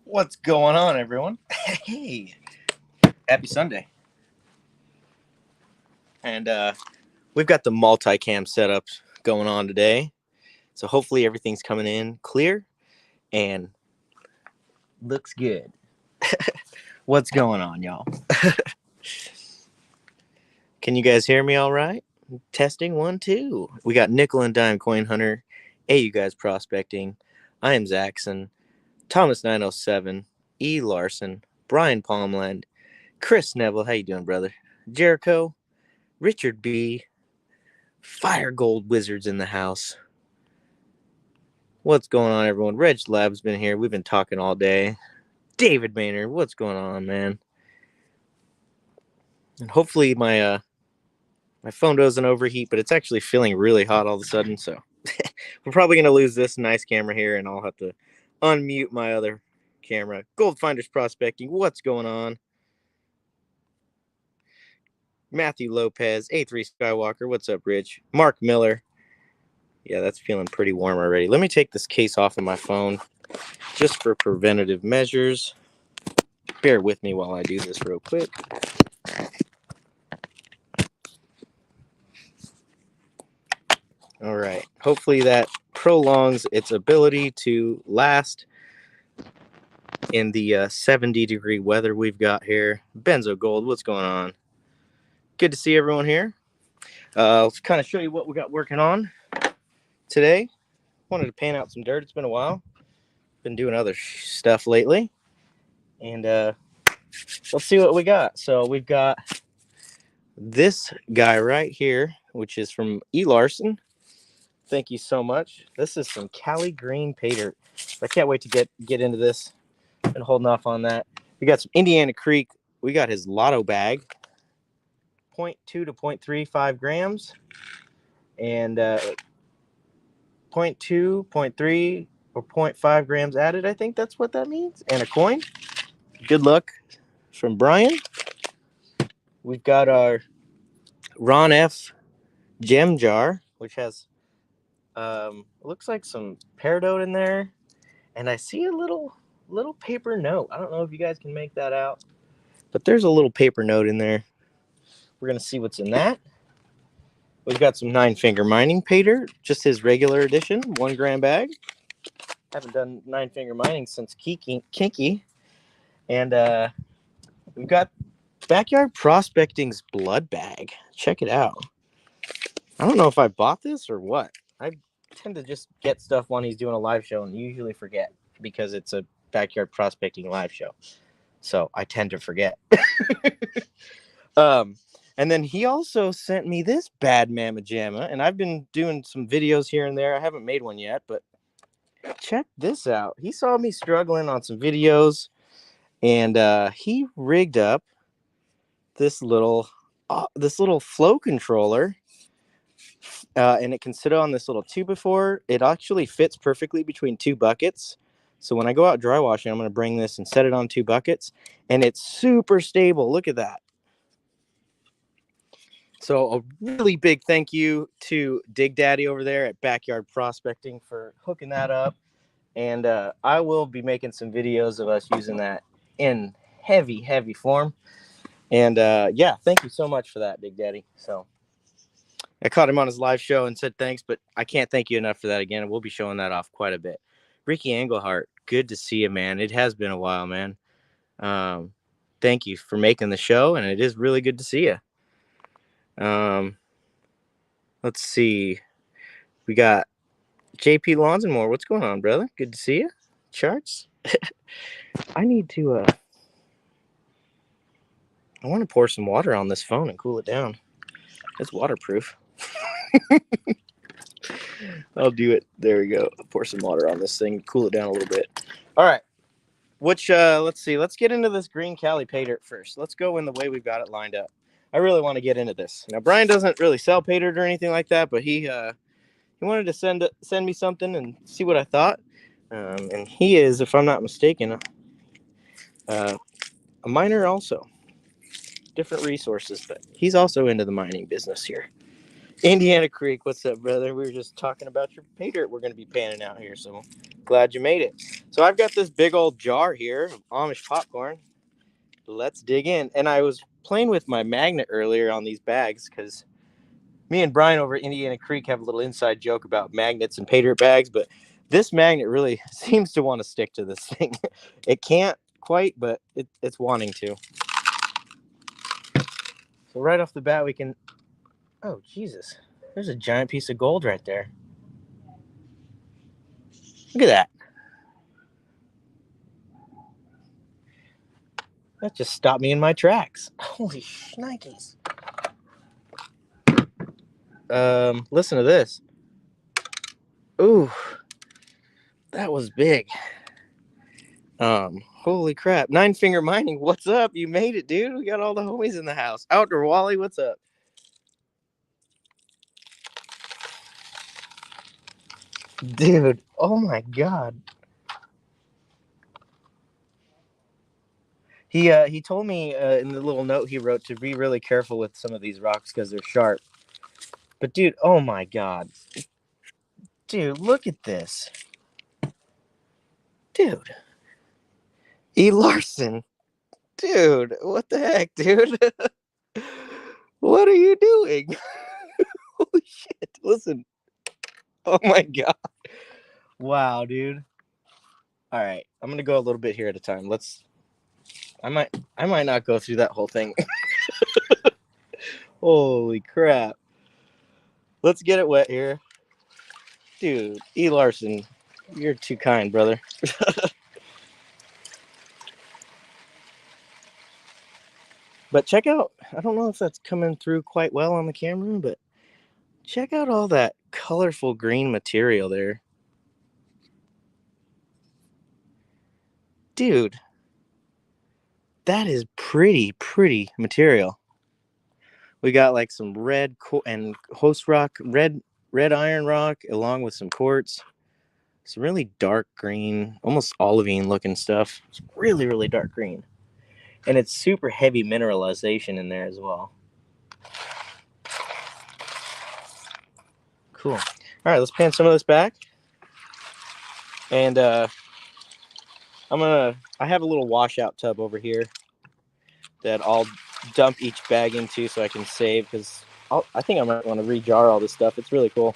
What's going on, everyone? Hey, happy Sunday. And we've got the multicam setups going on today. So hopefully everything's coming in clear and looks good. What's going on, y'all? Can you guys hear me all right? Testing 1, 2. We got Nickel and Dime Coin Hunter. Hey, you guys prospecting. I am Zaxon, Thomas 907, E. Larson, Brian Palmland, Chris Neville. How you doing, brother? Jericho, Richard B., Fire Gold Wizards in the house. What's going on, everyone? Reg Lab's been here. We've been talking all day. David Maynard, what's going on, man? And hopefully my phone doesn't overheat, but it's actually feeling really hot all of a sudden, so we're probably going to lose this nice camera here, and I'll have to unmute my other camera. Goldfinders Prospecting, what's going on? Matthew Lopez, A3 Skywalker, what's up, Rich? Mark Miller. Yeah, that's feeling pretty warm already. Let me take this case off of my phone just for preventative measures. Bear with me while I do this real quick. All right. Hopefully that prolongs its ability to last in the 70-degree weather we've got here. Benzo Gold, what's going on? Good to see everyone here. Let's kind of show you what we got working on today. Wanted to pan out some dirt. It's been a while. Been doing other stuff lately. And let's see what we got. So we've got this guy right here, which is from E. Larson. Thank you so much. This is some Cali Green pay dirt. I can't wait to get into this. Been holding off on that. We got some Indiana Creek. We got his lotto bag. 0.2 to 0.35 grams. And 0.2, 0.3, or 0.5 grams added. I think that's what that means. And a coin. Good luck from Brian. We've got our Ron F. gem jar, which has looks like some peridot in there, and I see a little paper note. I don't know if you guys can make that out, but there's a little paper note in there. We're gonna see what's in that. We've got some 9-finger mining pay dirt, just his regular edition, 1 gram bag. Haven't done 9-finger mining since Kinky. And we've got Backyard Prospecting's blood bag. Check it out. I don't know if I bought this or what. I tend to just get stuff when he's doing a live show and usually forget because it's a Backyard Prospecting live show. So I tend to forget. And then he also sent me this bad mamma jamma, and I've been doing some videos here and there. I haven't made one yet, but check this out. He saw me struggling on some videos, and he rigged up this little flow controller. And it can sit on this little 2x4. It actually fits perfectly between 2 buckets. So when I go out dry washing, I'm going to bring this and set it on 2 buckets. And it's super stable. Look at that. So a really big thank you to Dig Daddy over there at Backyard Prospecting for hooking that up. And I will be making some videos of us using that in heavy form. And yeah, thank you so much for that, Dig Daddy. So I caught him on his live show and said thanks, but I can't thank you enough for that again. And we'll be showing that off quite a bit. Ricky Englehart, good to see you, man. It has been a while, man. Thank you for making the show, and it is really good to see you. Let's see. We got JP Lonsonmore. What's going on, brother? Good to see you. Charts. I need to I want to pour some water on this phone and cool it down. It's waterproof. I'll do it. There we go. I'll pour some water on this thing, cool it down a little bit. All right. Which let's see. Let's get into this green Cali pay dirt first. Let's go in the way we've got it lined up. I really want to get into this. Now, Brian doesn't really sell pay dirt or anything like that, but he wanted to send me something and see what I thought. And he is, if I'm not mistaken, a miner also. Different resources, but he's also into the mining business here. Indiana Creek, what's up, brother? We were just talking about your pay dirt we're going to be panning out here, so glad you made it. So I've got this big old jar here of Amish popcorn. Let's dig in. And I was playing with my magnet earlier on these bags because me and Brian over at Indiana Creek have a little inside joke about magnets and pay dirt bags, but this magnet really seems to want to stick to this thing. It can't quite, but it's wanting to. So right off the bat, we can... Oh, Jesus. There's a giant piece of gold right there. Look at that. That just stopped me in my tracks. Holy shnikes. Listen to this. Ooh, that was big. Holy crap. Nine Finger Mining, what's up? You made it, dude. We got all the homies in the house. Outdoor Wally, what's up? Dude, oh my God. He told me in the little note he wrote to be really careful with some of these rocks because they're sharp. But dude, oh my God. Dude, look at this. Dude. E. Larson. Dude, what the heck, dude? What are you doing? Holy shit. Listen. Oh my God. Wow, dude. All right. I'm going to go a little bit here at a time. I might not go through that whole thing. Holy crap. Let's get it wet here. Dude, E. Larson, you're too kind, brother. But check out, I don't know if that's coming through quite well on the camera, but check out all that colorful green material there. Dude, that is pretty material. We got like some red and host rock, red iron rock, along with some quartz. Some really dark green, almost olivine looking stuff. It's really dark green. And it's super heavy mineralization in there as well. Cool. All right, let's pan some of this back. And I have a little washout tub over here that I'll dump each bag into so I can save, because I think I might want to rejar all this stuff. It's really cool.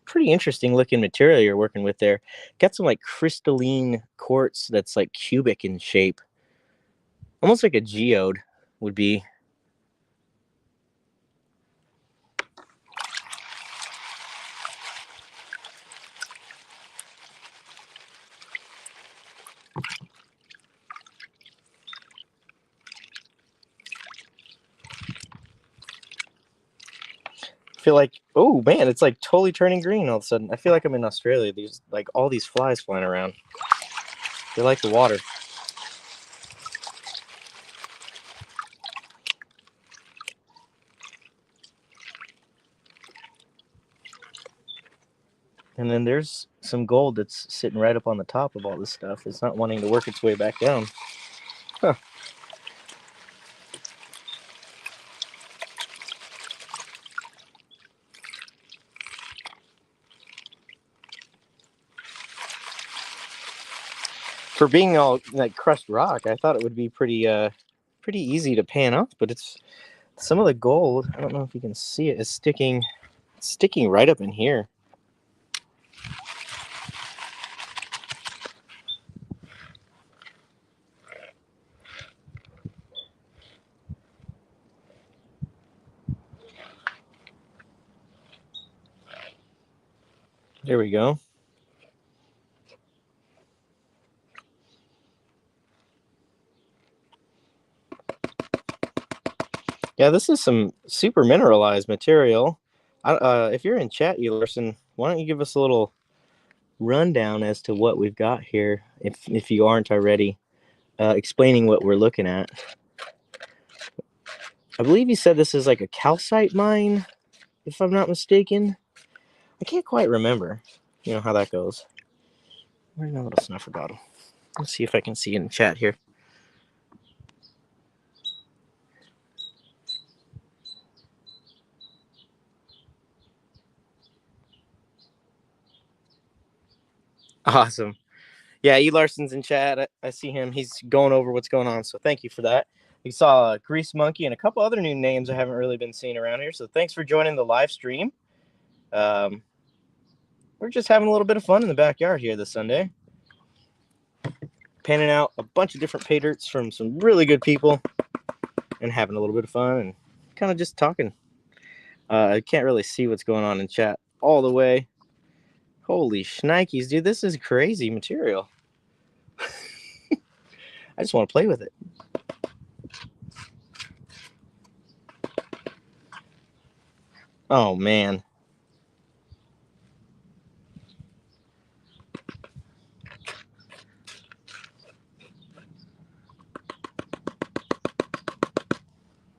Pretty interesting looking material you're working with there. Got some like crystalline quartz that's like cubic in shape. Almost like a geode would be. I feel like, oh man, it's like totally turning green all of a sudden. I feel like I'm in Australia. There's like all these flies flying around. They like the water. And then there's some gold that's sitting right up on the top of all this stuff. It's not wanting to work its way back down. Huh. For being all like crushed rock, I thought it would be pretty easy to pan off, but it's some of the gold, I don't know if you can see it, is sticking right up in here. There we go. Yeah, this is some super mineralized material. If you're in chat, you Larson, why don't you give us a little rundown as to what we've got here, if you aren't already, explaining what we're looking at. I believe you said this is like a calcite mine, if I'm not mistaken. I can't quite remember, how that goes. Where's my little snuffer bottle? Let's see if I can see in the chat here. Awesome. Yeah, E. Larson's in chat. I see him. He's going over what's going on. So thank you for that. We saw Grease Monkey and a couple other new names I haven't really been seeing around here. So thanks for joining the live stream. We're just having a little bit of fun in the backyard here this Sunday. Panning out a bunch of different pay dirts from some really good people and having a little bit of fun and kind of just talking. I can't really see what's going on in chat all the way. Holy shnikes, dude, this is crazy material. I just want to play with it. Oh, man.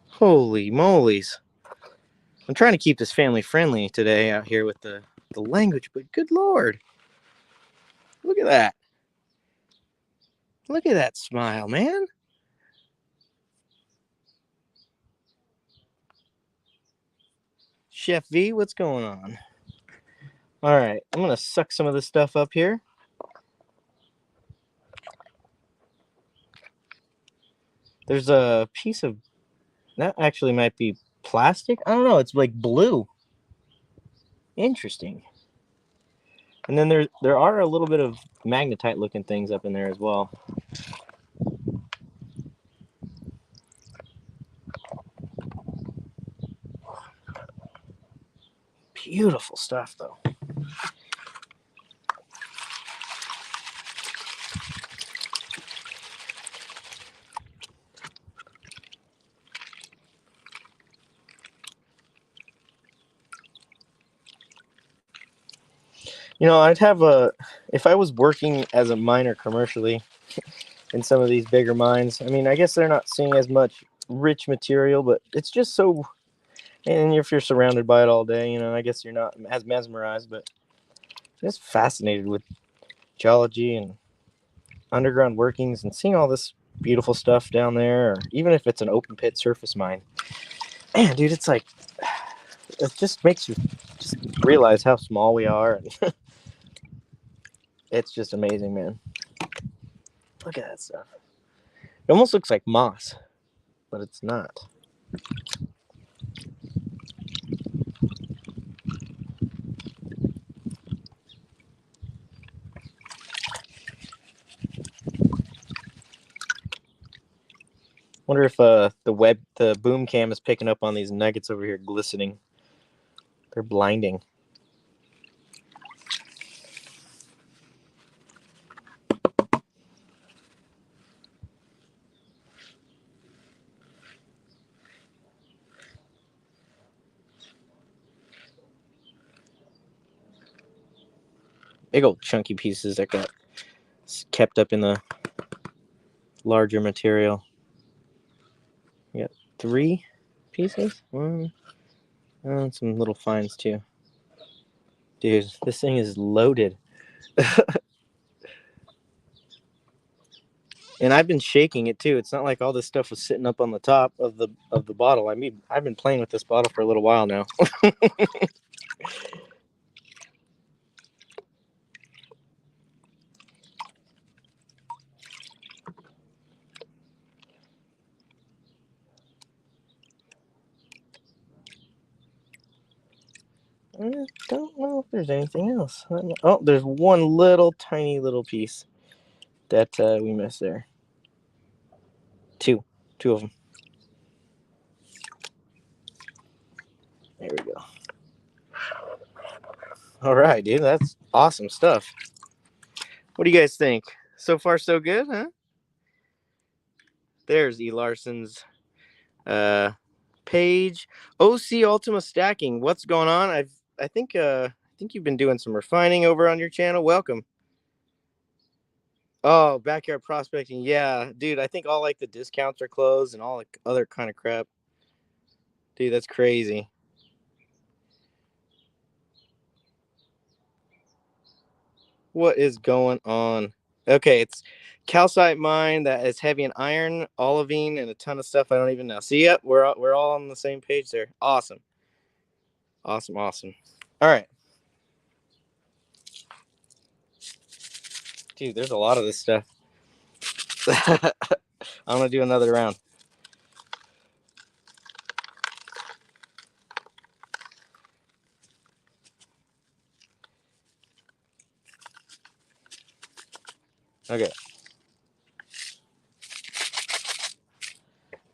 Holy molies. I'm trying to keep this family friendly today out here with the language, but good Lord. Look at that. Look at that smile, man. Chef V, what's going on? All right, I'm going to suck some of this stuff up here. There's a piece of, that actually might be plastic. I don't know. It's like blue. Interesting. And then there are a little bit of magnetite looking things up in there as well. Beautiful stuff, though. You know, I'd have if I was working as a miner commercially in some of these bigger mines, I mean, I guess they're not seeing as much rich material, but it's just so, and if you're surrounded by it all day, you know, I guess you're not as mesmerized, but just fascinated with geology and underground workings and seeing all this beautiful stuff down there, or even if it's an open pit surface mine. Man, dude, it's like, it just makes you just realize how small we are. And it's just amazing, man. Look at that stuff. It almost looks like moss, but it's not. Wonder if the boom cam is picking up on these nuggets over here glistening. They're blinding. Big old chunky pieces that got kept up in the larger material. We got 3 pieces. One, and some little fines too. Dude, this thing is loaded. And I've been shaking it too. It's not like all this stuff was sitting up on the top of the bottle. I mean, I've been playing with this bottle for a little while now. I don't know if there's anything else. Oh, there's one little tiny little piece that we missed there. Two of them. There we go. All right, dude, that's awesome stuff. What do you guys think? So far, so good, huh? There's E. Larson's page. OC Ultima Stacking. What's going on? I think you've been doing some refining over on your channel. Welcome. Oh, backyard prospecting. Yeah, dude, I think all like the discounts are closed and all like other kind of crap. Dude, that's crazy. What is going on? Okay, it's calcite mine that is heavy in iron, olivine, and a ton of stuff I don't even know. See, yep, we're all on the same page there. Awesome. Awesome, awesome. All right. Dude, there's a lot of this stuff. I'm going to do another round. Okay.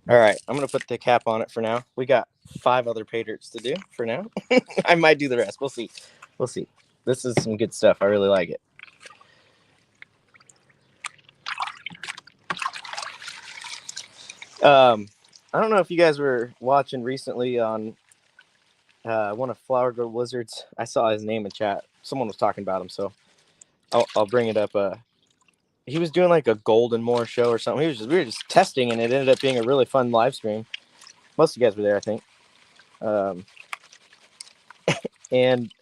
All right, I'm going to put the cap on it for now. We got 5 other paydirts to do for now. I might do the rest. We'll see. We'll see. This is some good stuff. I really like it. I don't know if you guys were watching recently on one of Flower Girl Wizards. I saw his name in chat. Someone was talking about him, so I'll bring it up. He was doing like a Golden Moor show or something. We were just testing, and it ended up being a really fun live stream. Most of you guys were there, I think. And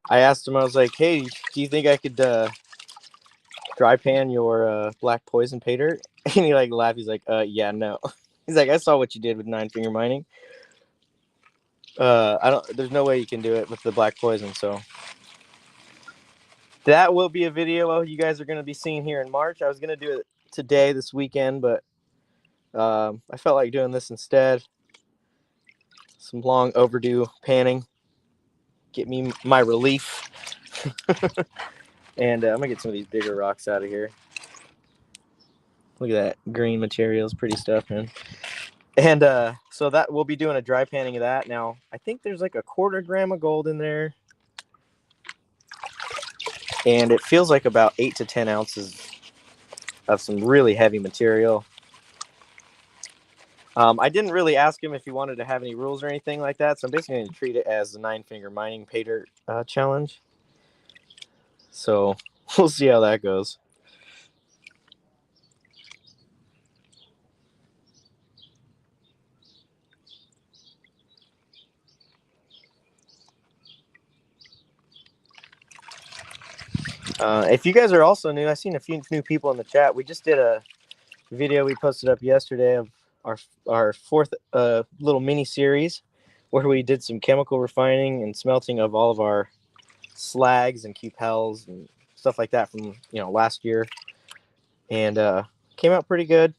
I asked him, I was like, "Hey, do you think I could dry pan your black poison pay dirt?" And he like laughed. He's like, "Yeah, no." He's like, "I saw what you did with 9-finger mining. I don't. There's no way you can do it with the black poison." So that will be a video you guys are going to be seeing here in March. I was going to do it today, this weekend, but I felt like doing this instead. Some long overdue panning. Get me my relief. And I'm going to get some of these bigger rocks out of here. Look at that green material. It's pretty stuff, man. And so that we'll be doing a dry panning of that. Now, I think there's like a 1/4 gram of gold in there. And it feels like about 8 to 10 ounces of some really heavy material. I didn't really ask him if he wanted to have any rules or anything like that, so I'm basically going to treat it as the 9-finger mining pay dirt challenge. So we'll see how that goes. If you guys are also new, I've seen a few new people in the chat. We just did a video we posted up yesterday of our 4th little mini series where we did some chemical refining and smelting of all of our slags and cupels and stuff like that from last year, and came out pretty good.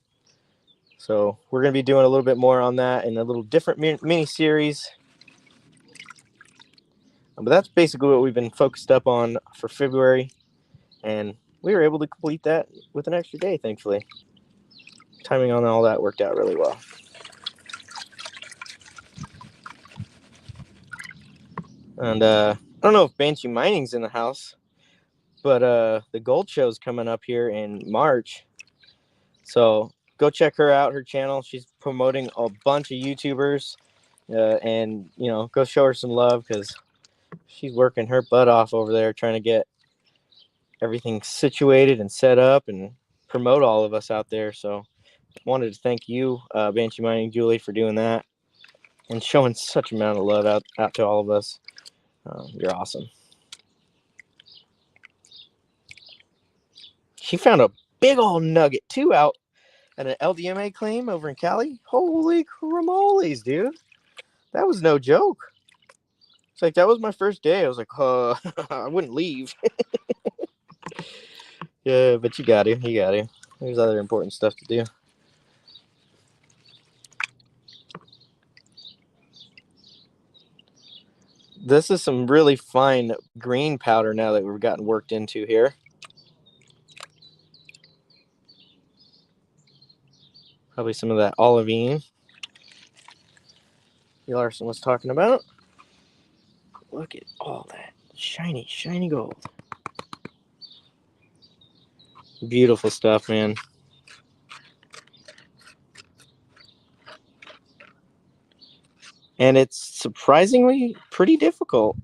So we're going to be doing a little bit more on that in a little different mini series. But that's basically what we've been focused up on for February, and we were able to complete that with an extra day, thankfully. Timing on all that worked out really well. And I don't know if Banshee Mining's in the house, but the Gold Show's coming up here in March. So go check her out, her channel. She's promoting a bunch of YouTubers, and go show her some love because she's working her butt off over there trying to get everything situated and set up and promote all of us out there. So wanted to thank you, Banshee Mining Julie, for doing that and showing such amount of love out to all of us. You're awesome. She found a big old nugget too out at an LDMA claim over in Cali. Holy cramoles, dude. That was no joke. It's like, that was my first day. I was like, I wouldn't leave. Yeah, but you got to. There's other important stuff to do. This is some really fine green powder now that we've gotten worked into here. Probably some of that olivine Larson was talking about. Look at all that shiny, shiny gold. Beautiful stuff, man. And it's surprisingly pretty difficult.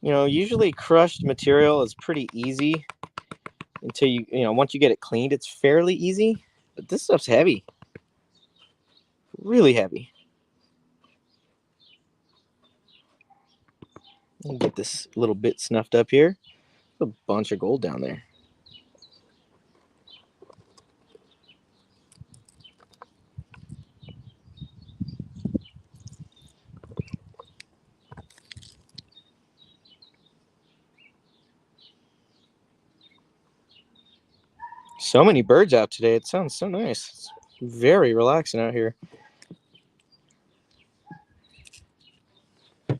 Usually crushed material is pretty easy until once you get it cleaned, it's fairly easy. But this stuff's heavy. Really heavy. I'll get this little bit snuffed up here. A bunch of gold down there. So many birds out today. It sounds so nice. It's very relaxing out here. A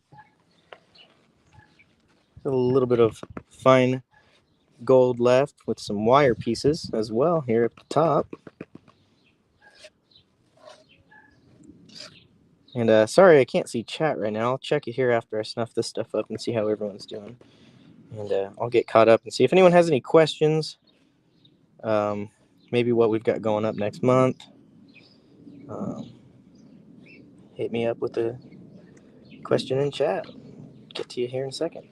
little bit of fine gold left with some wire pieces as well here at the top. And sorry I can't see chat right now. I'll check it here after I snuff this stuff up and see how everyone's doing. And I'll get caught up and see if anyone has any questions. Maybe what we've got going up next month. Hit me up with a question in chat. Get to you here in a second.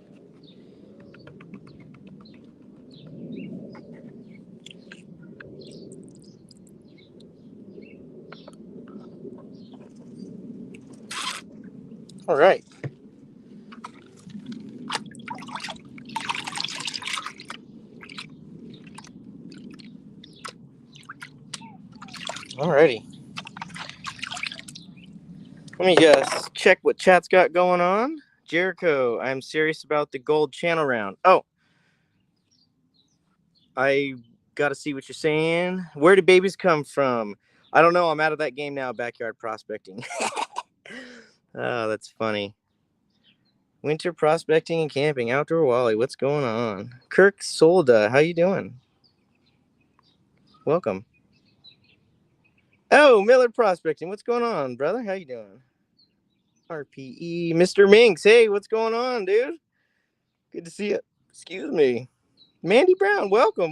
All right. Alrighty. Let me just check what chat's got going on. Jericho, I'm serious about the gold channel round. Oh, I got to see what you're saying. Where do babies come from? I don't know. I'm out of that game now, backyard prospecting. Oh, that's funny. Winter prospecting and camping, outdoor Wally. What's going on? Kirk Solda, how you doing? Welcome. Oh, Miller Prospecting. What's going on, brother? How you doing? RPE, Mr. Minx. Hey, what's going on, dude? Good to see you. Excuse me. Mandy Brown, welcome.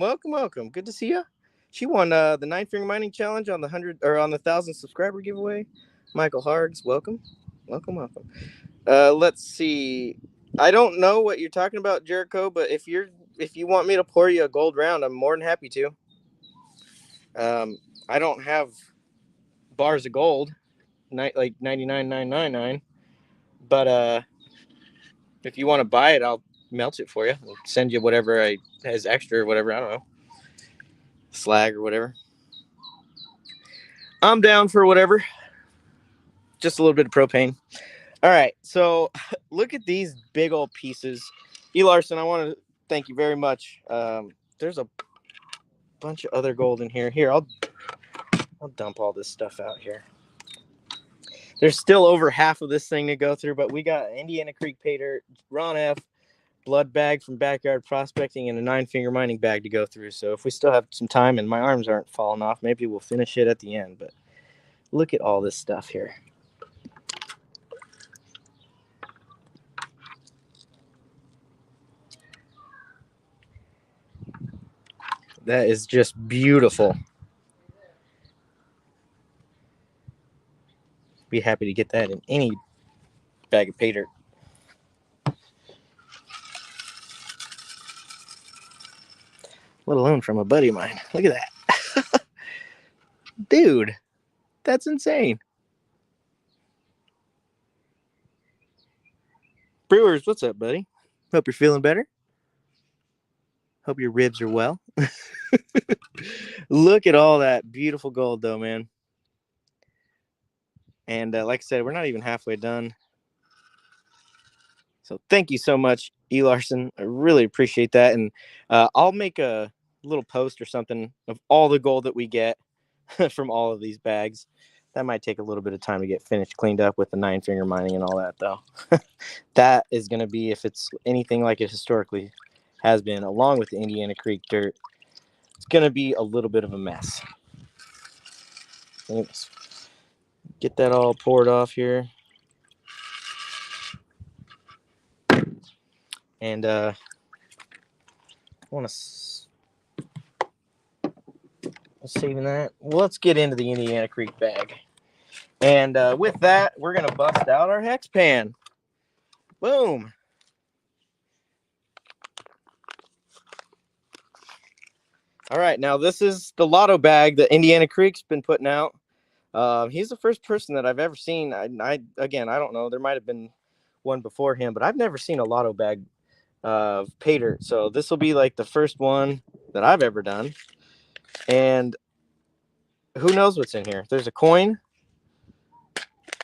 Good to see you. She won the 9-finger mining challenge on the 1,000 subscriber giveaway. Michael Hargs, welcome. Let's see. I don't know what you're talking about, Jericho, but if you want me to pour you a gold round, I'm more than happy to. I don't have bars of gold, like 99,999, but if you want to buy it, I'll melt it for you. I'll send you whatever has extra or whatever. I don't know, slag or whatever. I'm down for whatever. Just a little bit of propane. All right, so look at these big old pieces. E. Larson, I want to thank you very much. There's a bunch of other gold in here. Here, I'll dump all this stuff out here. There's still over half of this thing to go through, but we got Indiana Creek pay dirt, Ron F, blood bag from backyard prospecting, and a 9-finger mining bag to go through. So if we still have some time and my arms aren't falling off, maybe we'll finish it at the end. But look at all this stuff here. That is just beautiful. Be happy to get that in any bag of pay dirt. Let alone from a buddy of mine. Look at that. Dude, that's insane. Brewers, what's up, buddy? Hope you're feeling better. Hope your ribs are well. Look at all that beautiful gold, though, man. And like I said, we're not even halfway done. So thank you so much, E. Larson. I really appreciate that. And I'll make a little post or something of all the gold that we get from all of these bags. That might take a little bit of time to get finished, cleaned up with the 9-finger mining and all that, though. That is going to be, if it's anything like it historically has been, along with the Indiana Creek dirt, it's going to be a little bit of a mess. Let's get that all poured off here. And I want to saving that. Well, let's get into the Indiana Creek bag. And with that, we're going to bust out our hex pan. Boom. All right, now this is the lotto bag that Indiana Creek's been putting out. He's the first person that I've ever seen. Again, I don't know. There might have been one before him, but I've never seen a lotto bag of pay dirt. So this will be like the first one that I've ever done. And who knows what's in here? There's a coin.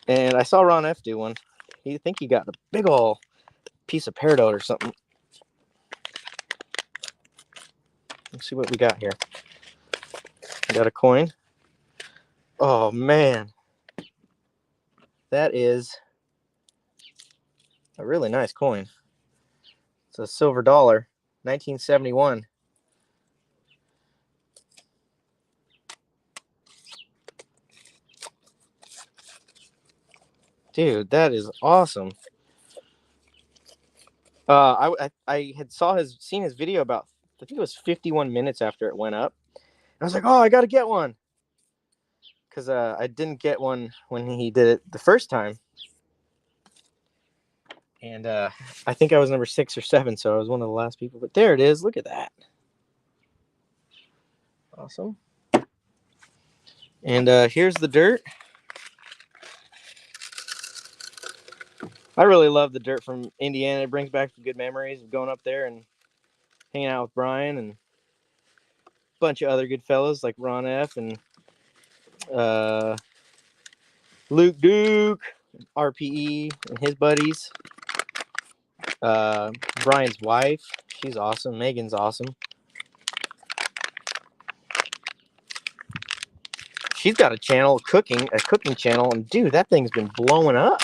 And I saw Ron F do one. I think he got a big ol' piece of peridot or something. Let's see what we got here. Got a coin. Oh, man. That is a really nice coin. It's a silver dollar, 1971. Dude, that is awesome. I had seen his video about, I think it was 51 minutes after it went up. I was like, oh, I got to get one. Because I didn't get one when he did it the first time. And I think I was number 6 or 7, so I was one of the last people. But there it is. Look at that. Awesome. And here's the dirt. I really love the dirt from Indiana. It brings back some good memories of going up there and hanging out with Brian and a bunch of other good fellas like Ron F. and Luke Duke, RPE, and his buddies. Brian's wife, she's awesome. Megan's awesome. She's got a channel, a cooking channel, and dude, that thing's been blowing up.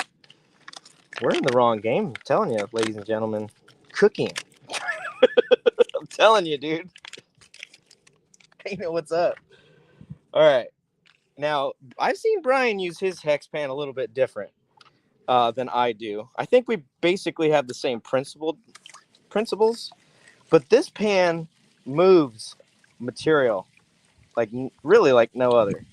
We're in the wrong game, I'm telling you, ladies and gentlemen. Cooking. I'm telling you, dude. You know what's up. All right. Now, I've seen Brian use his hex pan a little bit different than I do. I think we basically have the same principles, but this pan moves material like really like no other.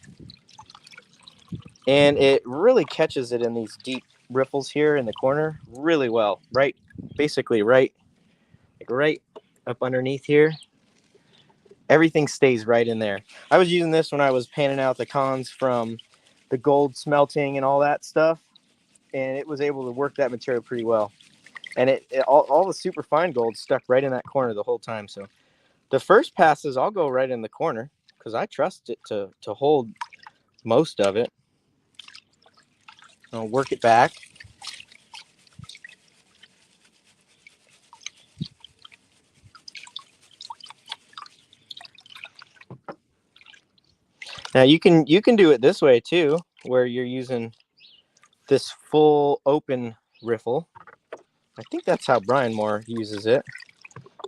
And it really catches it in these deep riffles here in the corner really well. Basically right up underneath here. Everything stays right in there. I was using this when I was panning out the cons from the gold smelting and all that stuff, and it was able to work that material pretty well. And all the super fine gold stuck right in that corner the whole time. So the first passes, I'll go right in the corner because I trust it to hold most of it. I'll work it back. Now you can do it this way too, where you're using this full open riffle. I think that's how Brian Moore uses it,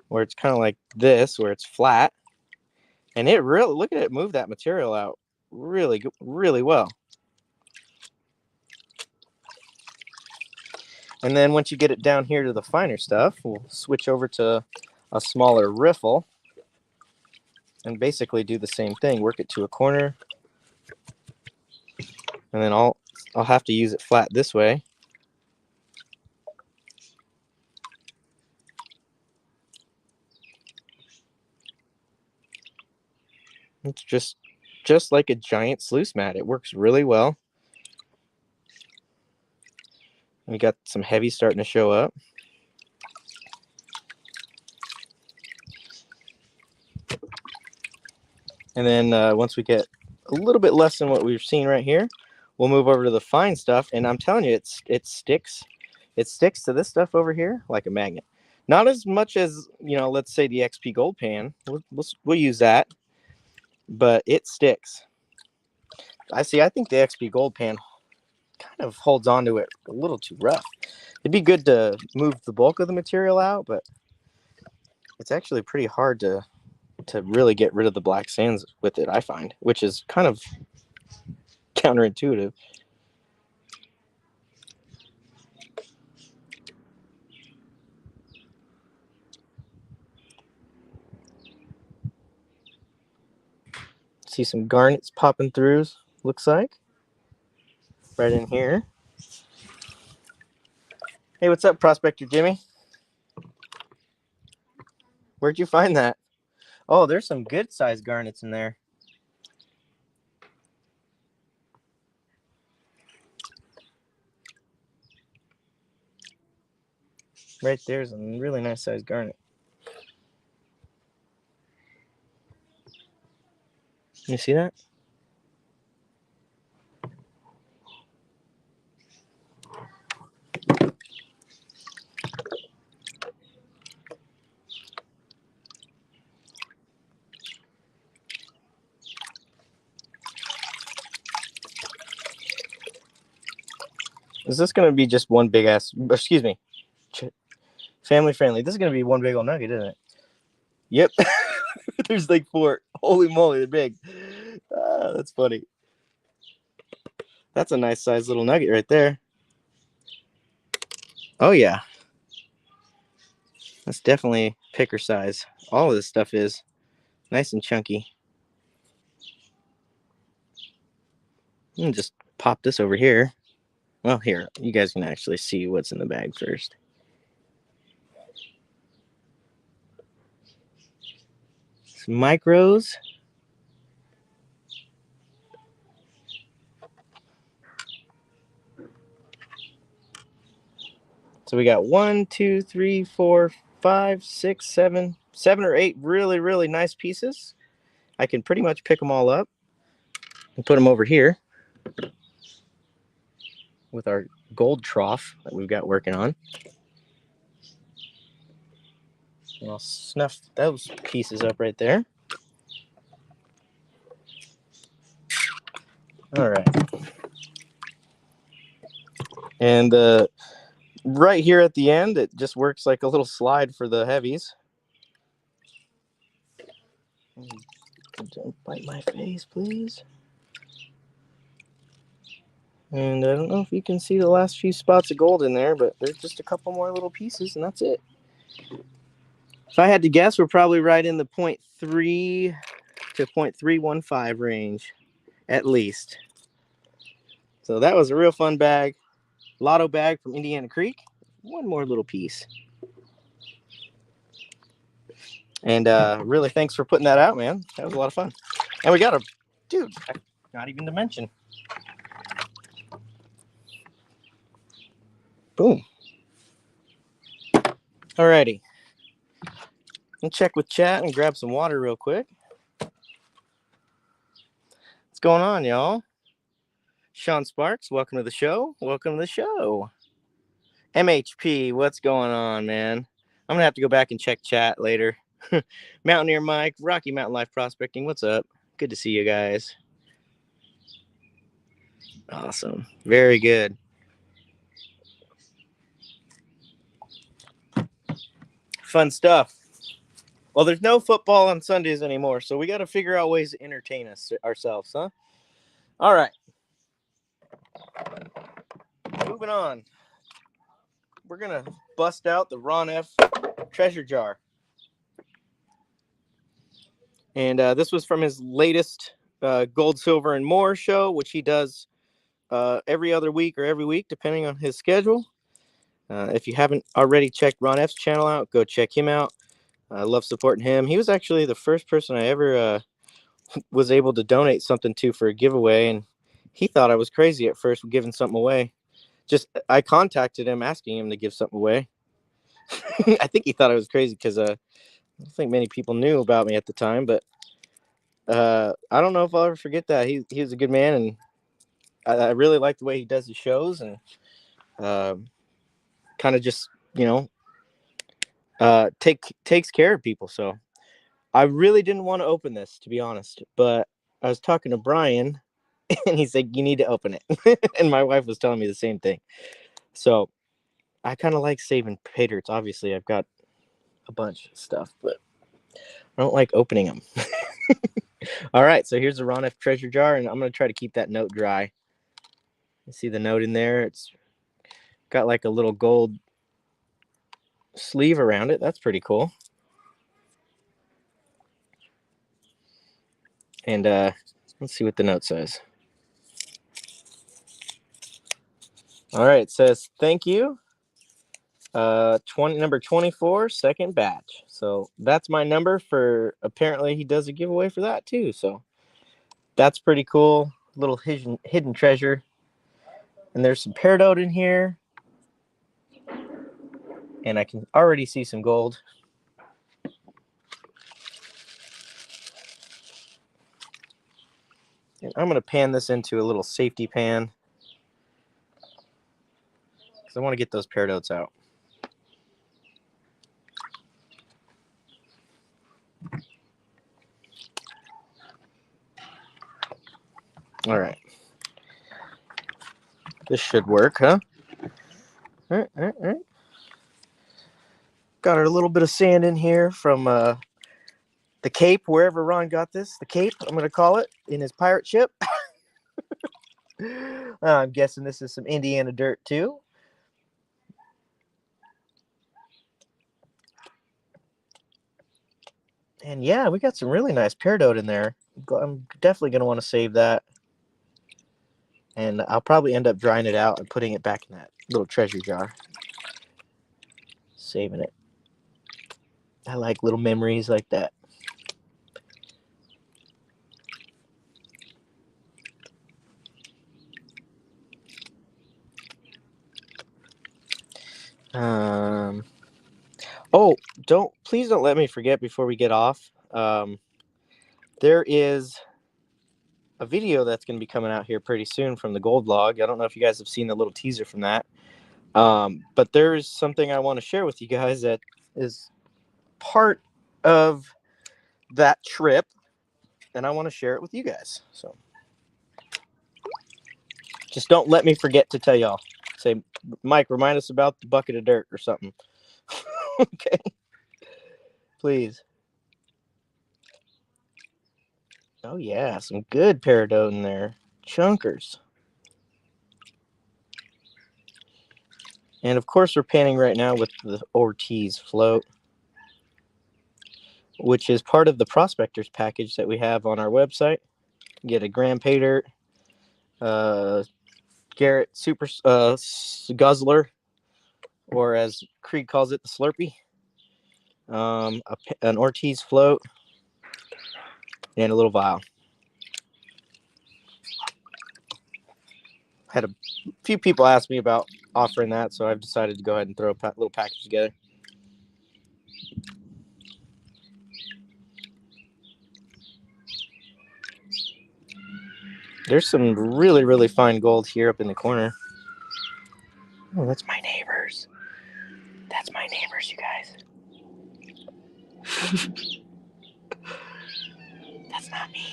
where it's kind of like this, where it's flat, and it really, look at it move that material out really well. And then once you get it down here to the finer stuff, we'll switch over to a smaller riffle and basically do the same thing. Work it to a corner, and then I'll have to use it flat this way. It's just like a giant sluice mat. It works really well. We got some heavy starting to show up. And then once we get a little bit less than what we've seen right here, we'll move over to the fine stuff. And I'm telling you, it sticks. It sticks to this stuff over here like a magnet. Not as much as, let's say the XP Gold Pan. We'll use that. But it sticks. I think the XP Gold Pan kind of holds on to it a little too rough. It'd be good to move the bulk of the material out, but it's actually pretty hard to really get rid of the black sands with it, I find, which is kind of counterintuitive. See some garnets popping through, looks like. Right in here. Hey, what's up, Prospector Jimmy? Where'd you find that? Oh, there's some good sized garnets in there. Right there's a really nice sized garnet. You see that? Is this going to be just one big ass, excuse me, family friendly? This is going to be one big old nugget, isn't it? Yep. There's like 4. Holy moly, they're big. That's funny. That's a nice sized little nugget right there. Oh, yeah. That's definitely picker size. All of this stuff is nice and chunky. Just pop this over here. Well, here, you guys can actually see what's in the bag first. Some micros. So we got 1, 2, 3, 4, 5, 6, 7 or 8 really, really nice pieces. I can pretty much pick them all up and put them over here with our gold trough that we've got working on. And I'll snuff those pieces up right there. All right. And right here at the end, it just works like a little slide for the heavies. Don't bite my face, please. And I don't know if you can see the last few spots of gold in there, but there's just a couple more little pieces, and that's it. If I had to guess, we're probably right in the 0.3 to 0.315 range, at least. So that was a real fun bag. Lotto bag from Indiana Creek. One more little piece. And really, thanks for putting that out, man. That was a lot of fun. And we got a, dude, not even to mention. Boom. Alrighty. I'll check with chat and grab some water real quick. What's going on, y'all? Sean Sparks, welcome to the show. Welcome to the show. MHP, what's going on, man? I'm gonna have to go back and check chat later. Mountaineer Mike, Rocky Mountain Life Prospecting, what's up? Good to see you guys. Awesome. Very good. Fun stuff. Well, there's no football on Sundays anymore, so we got to figure out ways to entertain ourselves, huh? All right. Moving on. We're going to bust out the Ron F. treasure jar. And this was from his latest Gold, Silver, and More show, which he does every other week or every week, depending on his schedule. If you haven't already checked Ron F's channel out, go check him out. I love supporting him. He was actually the first person I ever was able to donate something to for a giveaway, and he thought I was crazy at first giving something away. I contacted him asking him to give something away. I think he thought I was crazy because I don't think many people knew about me at the time, but I don't know if I'll ever forget that. He was a good man, and I really like the way he does his shows, and kind of just, takes care of people. So I really didn't want to open this, to be honest, but I was talking to Brian and he said, you need to open it. And my wife was telling me the same thing. So I kind of like saving paydirts. Obviously, I've got a bunch of stuff, but I don't like opening them. All right, so here's the Ron F. treasure jar, and I'm going to try to keep that note dry. You see the note in there? It's got like a little gold sleeve around it. That's pretty cool. And let's see what the note says. All right, it says, thank you. Number 24, second batch. So that's my number for, apparently he does a giveaway for that too. So that's pretty cool. Little hidden treasure. And there's some peridot in here. And I can already see some gold. And I'm going to pan this into a little safety pan, because I want to get those peridots out. All right. This should work, huh? right, all right, all right. Got our little bit of sand in here from the Cape, wherever Ron got this. The Cape, I'm going to call it, in his pirate ship. I'm guessing this is some Indiana dirt, too. And yeah, we got some really nice peridot in there. I'm definitely going to want to save that. And I'll probably end up drying it out and putting it back in that little treasure jar. Saving it. I like little memories like that. Oh, please don't let me forget before we get off. There is a video that's going to be coming out here pretty soon from the Gold Log. I don't know if you guys have seen the little teaser from that. But there is something I want to share with you guys that is part of that trip, and I want to share it with you guys. So just don't let me forget to tell y'all. Say, Mike, remind us about the bucket of dirt or something. Okay. Please. Oh, yeah. Some good peridot in there. Chunkers. And, of course, we're panning right now with the Ortiz float, which is part of the Prospectors package that we have on our website. You get a gram pay dirt, Garrett Super Guzzler, or as Krieg calls it, the Slurpee, an Ortiz float, and a little vial. Had a few people ask me about offering that, so I've decided to go ahead and throw a little package together. There's some really, really fine gold here up in the corner. Oh, that's my neighbors. That's my neighbors, you guys. That's not me.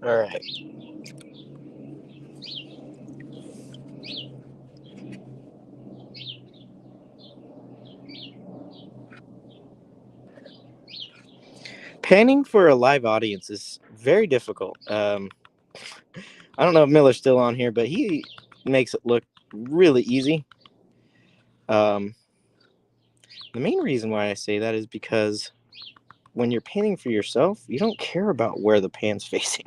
All right. Panning for a live audience is very difficult. I don't know if Miller's still on here, but he makes it look really easy. The main reason why I say that is because when you're panning for yourself, you don't care about where the pan's facing.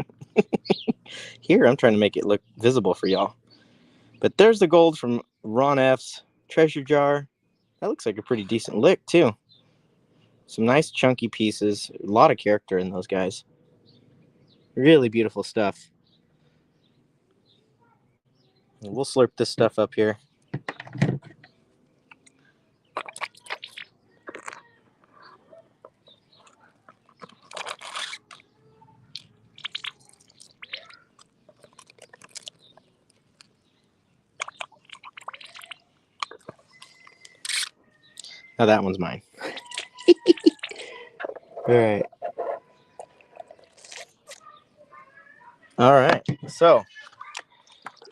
Here, I'm trying to make it look visible for y'all. But there's the gold from Ron F's treasure jar. That looks like a pretty decent lick, too. Some nice chunky pieces. A lot of character in those guys. Really beautiful stuff. And we'll slurp this stuff up here. Now that one's mine. All right. All right. So,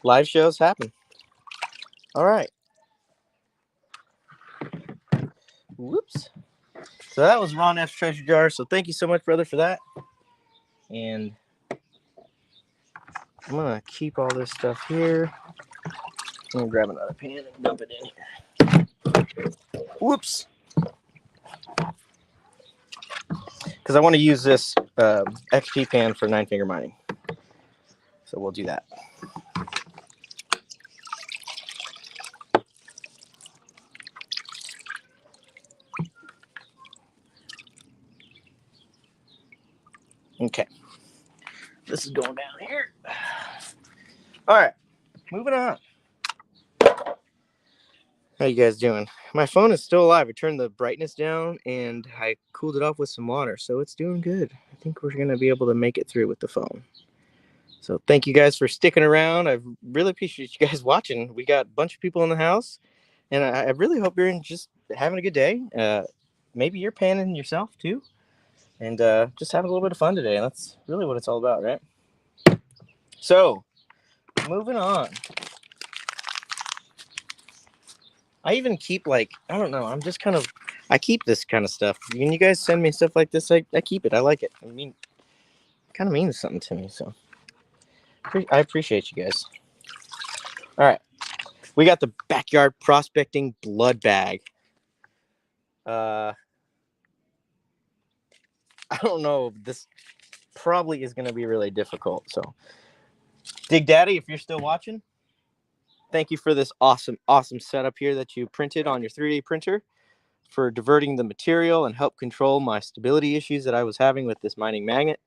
live shows happen. All right. Whoops. So that was Ron F's treasure jar. So thank you so much, brother, for that. And I'm going to keep all this stuff here. I'm going to grab another pan and dump it in here. Whoops. Because I want to use this XP pan for 9-finger mining. So we'll do that. Okay. This is going down here. All right. Moving on. How you guys doing? My phone is still alive. I turned the brightness down and I cooled it off with some water. So it's doing good. I think we're going to be able to make it through with the phone. So thank you guys for sticking around. I really appreciate you guys watching. We got a bunch of people in the house. And I really hope you're just having a good day. Maybe you're panning yourself too. And just having a little bit of fun today. That's really what it's all about, right? So, moving on. I even keep I don't know. I'm just kind of, I keep this kind of stuff. When you guys send me stuff like this, I keep it. I like it. I mean, it kind of means something to me. So I appreciate you guys. All right. We got the backyard prospecting blood bag. I don't know. This probably is going to be really difficult. So, Dig Daddy, if you're still watching, thank you for this awesome setup here that you printed on your 3D printer for diverting the material and help control my stability issues that I was having with this mining magnet.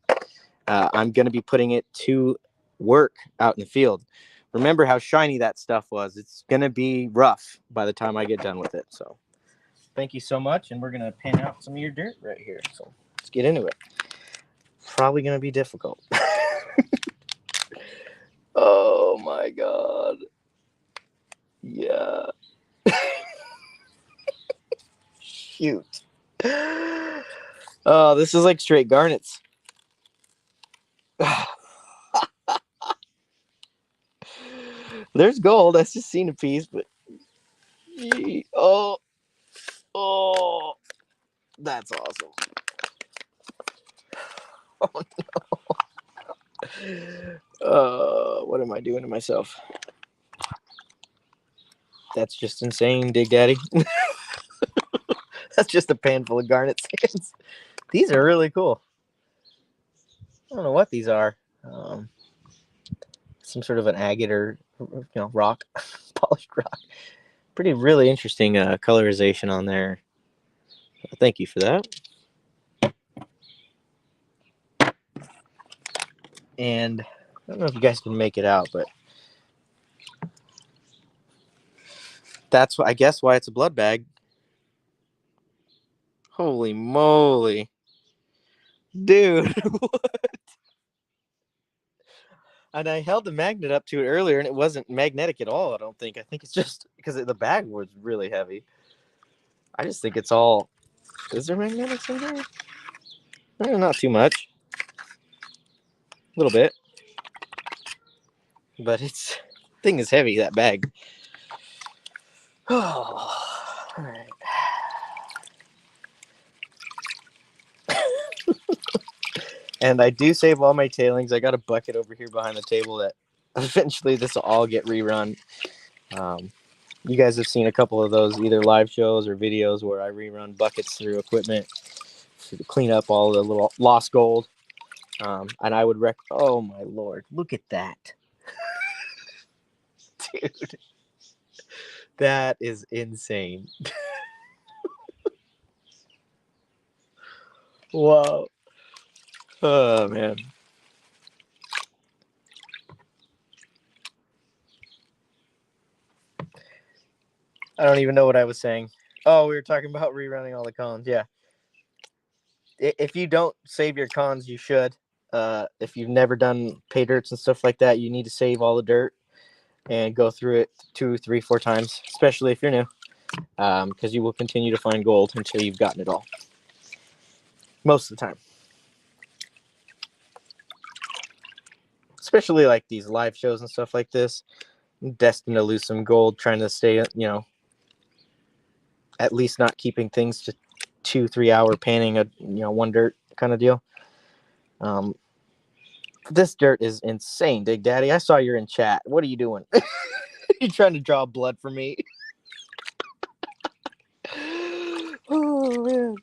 I'm going to be putting it to work out in the field. Remember how shiny that stuff was. It's going to be rough by the time I get done with it. So thank you so much. And we're going to pan out some of your dirt right here. So let's get into it. Probably going to be difficult. Oh my God. Yeah. Shoot. Oh, this is like straight garnets. There's gold. I just seen a piece, but oh, that's awesome. Oh no. What am I doing to myself? That's just insane, Dig Daddy. That's just a pan full of garnet sands. These are really cool. I don't know what these are. Some sort of an agate or rock, polished rock. Pretty really interesting colorization on there. Thank you for that. And I don't know if you guys can make it out, but that's I guess why it's a blood bag. Holy moly. Dude, what? And I held the magnet up to it earlier, and it wasn't magnetic at all, I don't think. I think it's just because the bag was really heavy. I just think it's all... Is there magnetics in here? Not too much. A little bit. But it's... thing is heavy, that bag. Oh, all right. And I do save all my tailings. I got a bucket over here behind the table that eventually this will all get rerun. You guys have seen a couple of those, either live shows or videos where I rerun buckets through equipment to clean up all the little lost gold. And I would oh my Lord, look at that. Dude, that is insane. Wow. Oh, man. I don't even know what I was saying. Oh, we were talking about rerunning all the cons. Yeah. If you don't save your cons, you should. If you've never done pay dirts and stuff like that, you need to save all the dirt and go through it 2, 3, 4 times, especially if you're new, because you will continue to find gold until you've gotten it all. Most of the time. Especially like these live shows and stuff like this. I'm destined to lose some gold trying to stay, at least not keeping things to 2-3 hour panning one dirt kind of deal. This dirt is insane, Dig Daddy. I saw you're in chat. What are you doing? You trying to draw blood for me? Oh man.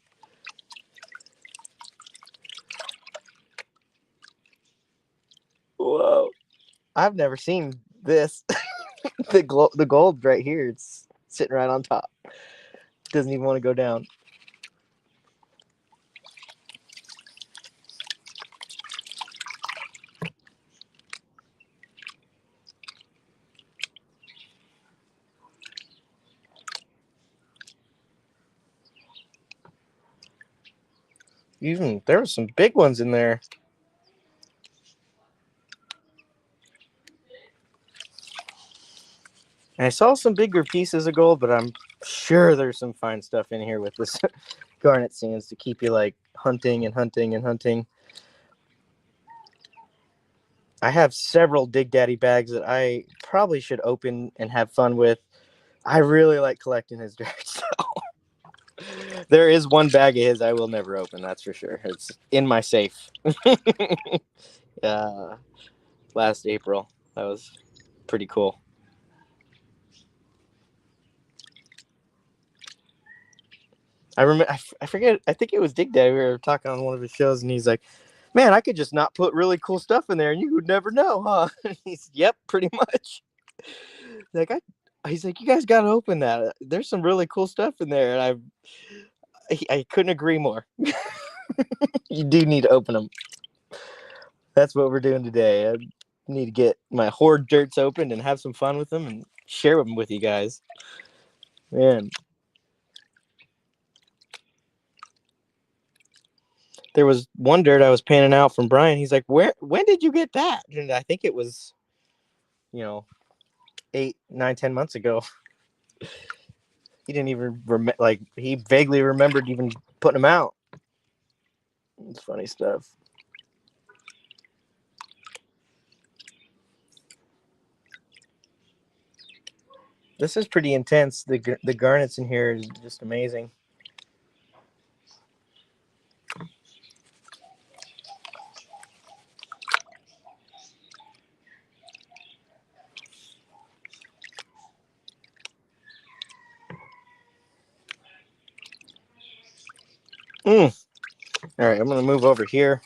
Whoa. I've never seen this. The gold right here, it's sitting right on top. Doesn't even want to go down. Even there were some big ones in there. And I saw some bigger pieces of gold, but I'm sure there's some fine stuff in here with this garnet sands to keep you like hunting and hunting and hunting. I have several Dig Daddy bags that I probably should open and have fun with. I really like collecting his dirt, so there is one bag of his I will never open, that's for sure. It's in my safe. Last April. That was pretty cool. I remember, I forget, I think it was Dig Daddy. We were talking on one of his shows, and he's like, man, I could just not put really cool stuff in there, and you would never know, huh? He's, yep, pretty much. Like, he's like, you guys got to open that. There's some really cool stuff in there, and I couldn't agree more. You do need to open them. That's what we're doing today. I need to get my hoard dirts opened and have some fun with them and share them with you guys. Man. There was one dirt I was panning out from Brian. He's like, when did you get that? And I think it was, 8, 9, 10 months ago. He didn't even he vaguely remembered even putting them out. It's funny stuff. This is pretty intense. The garnets in here is just amazing. All right, I'm going to move over here.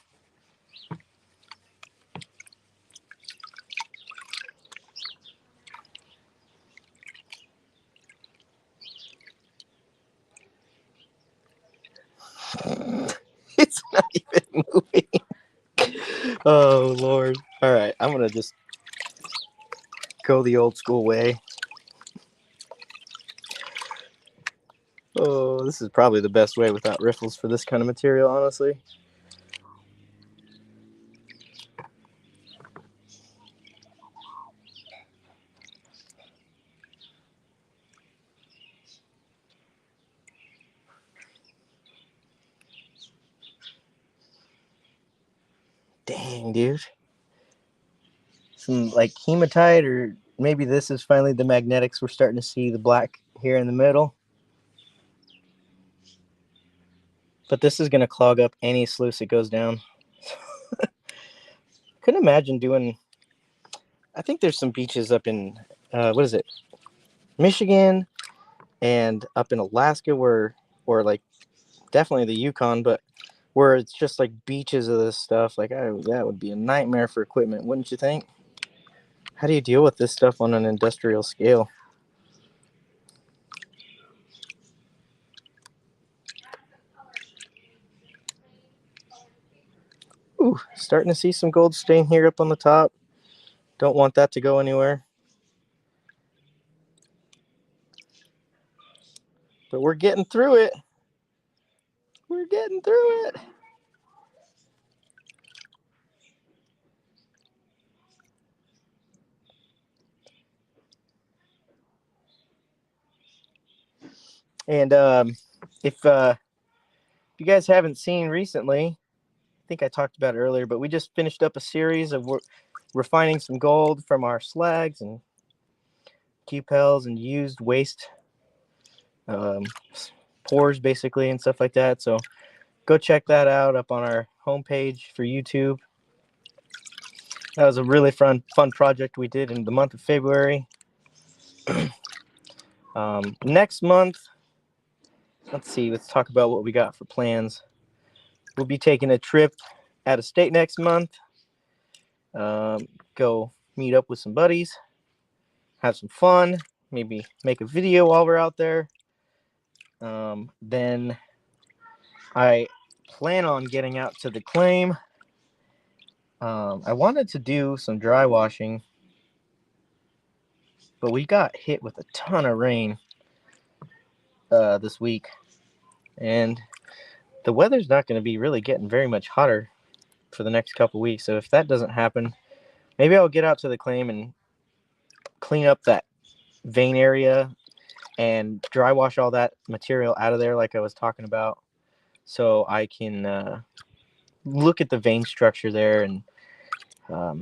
It's not even moving. Oh, Lord. All right, I'm going to just go the old school way. Oh, this is probably the best way without riffles for this kind of material, honestly. Dang, dude. Some like hematite, or maybe this is finally the magnetics. We're starting to see the black here in the middle. But this is going to clog up any sluice it goes down. Couldn't imagine doing... I think there's some beaches up in, what is it? Michigan and up in Alaska or like definitely the Yukon, but where it's just like beaches of this stuff. Like, that would be a nightmare for equipment, wouldn't you think? How do you deal with this stuff on an industrial scale? Ooh, starting to see some gold stain here up on the top. Don't want that to go anywhere. But we're getting through it. We're getting through it. And if you guys haven't seen recently, I think I talked about it earlier, but we just finished up a series of refining some gold from our slags and QPELs and used waste pores, basically, and stuff like that. So go check that out up on our homepage for YouTube. That was a really fun project we did in the month of February. Next month, let's talk about what we got for plans. We'll be taking a trip out of state next month. Go meet up with some buddies, have some fun, maybe make a video while we're out there. Then I plan on getting out to the claim. I wanted to do some dry washing, but we got hit with a ton of rain this week, and the weather's not going to be really getting very much hotter for the next couple weeks. So if that doesn't happen, maybe I'll get out to the claim and clean up that vein area and dry wash all that material out of there like I was talking about, so I can look at the vein structure there and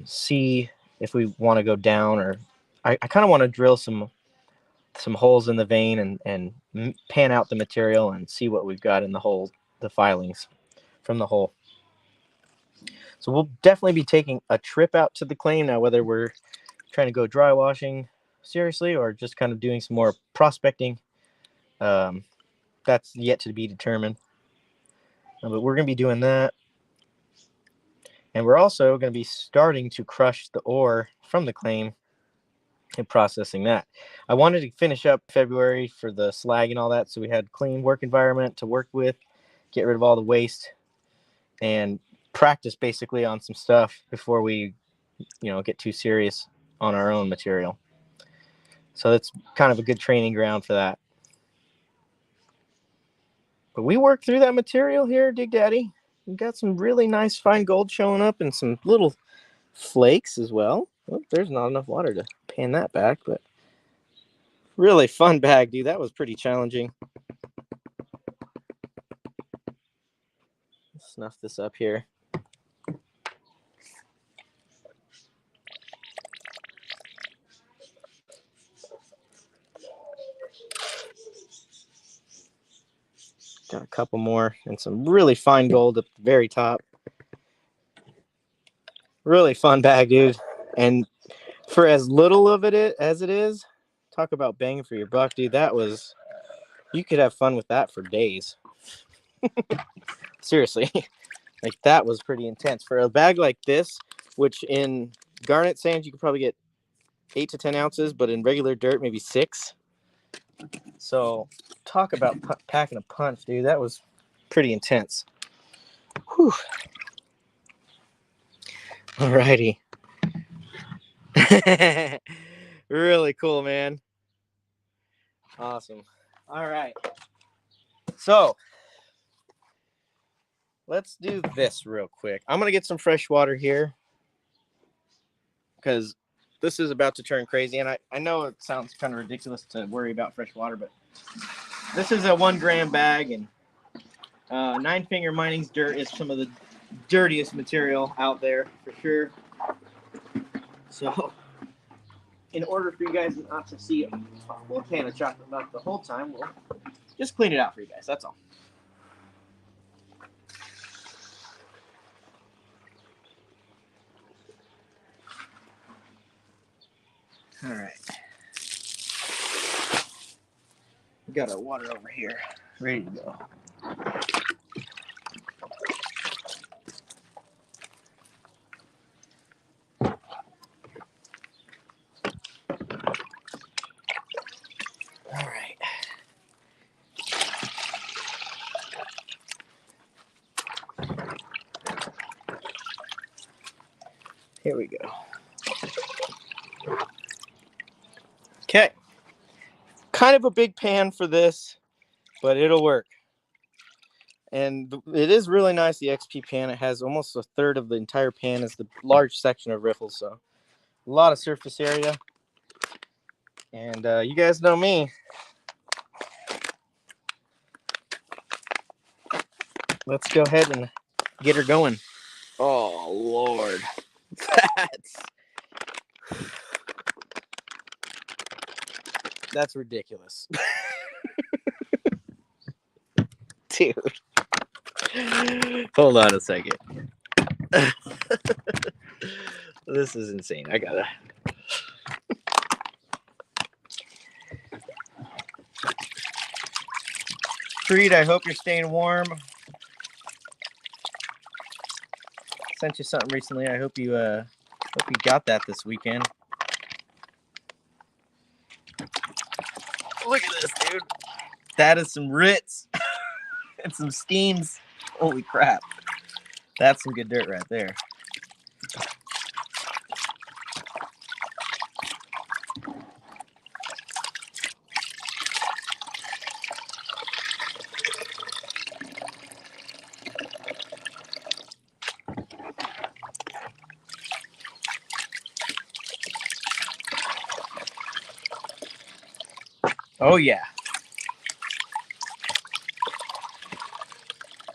see if we want to go down, or I kind of want to drill some holes in the vein and pan out the material and see what we've got in the hole, the filings from the hole. So we'll definitely be taking a trip out to the claim now, whether we're trying to go dry washing seriously or just kind of doing some more prospecting. That's yet to be determined. But we're going to be doing that. And we're also going to be starting to crush the ore from the claim and processing that. I wanted to finish up February for the slag and all that, so we had clean work environment to work with, get rid of all the waste, and practice basically on some stuff before we, get too serious on our own material. So that's kind of a good training ground for that. But we worked through that material here, Dig Daddy. We got some really nice fine gold showing up and some little flakes as well. Oh, there's not enough water to pan that back, but really fun bag, dude. That was pretty challenging. Snuff this up here. Got a couple more and some really fine gold at the very top. Really fun bag, dude. And for as little of it as it is, talk about bang for your buck, dude. That was, you could have fun with that for days. Seriously. Like, that was pretty intense. For a bag like this, which in garnet sands you could probably get 8 to 10 ounces, but in regular dirt, maybe 6. So talk about packing a punch, dude. That was pretty intense. Whew. Alrighty. Really cool, man. Awesome. All right. So let's do this real quick. I'm going to get some fresh water here because this is about to turn crazy. And I know it sounds kind of ridiculous to worry about fresh water, but this is a 1 gram bag, and 9 Finger Mining's dirt is some of the dirtiest material out there for sure. So in order for you guys not to see a full can of chocolate milk the whole time, we'll just clean it out for you guys. That's all. All right. We got our water over here, ready to go. All right. Here we go. Okay. Kind of a big pan for this, but it'll work. And it is really nice, the XP pan. It has almost a third of the entire pan is the large section of riffles, so a lot of surface area. And you guys know me. Let's go ahead and get her going. Oh, Lord. That's ridiculous. Dude. Hold on a second. This is insane. I gotta. Creed, I hope you're staying warm. Sent you something recently. I hope you got that this weekend. Look at this, dude. That is some Ritz and some Steams. Holy crap. That's some good dirt right there. Oh, yeah.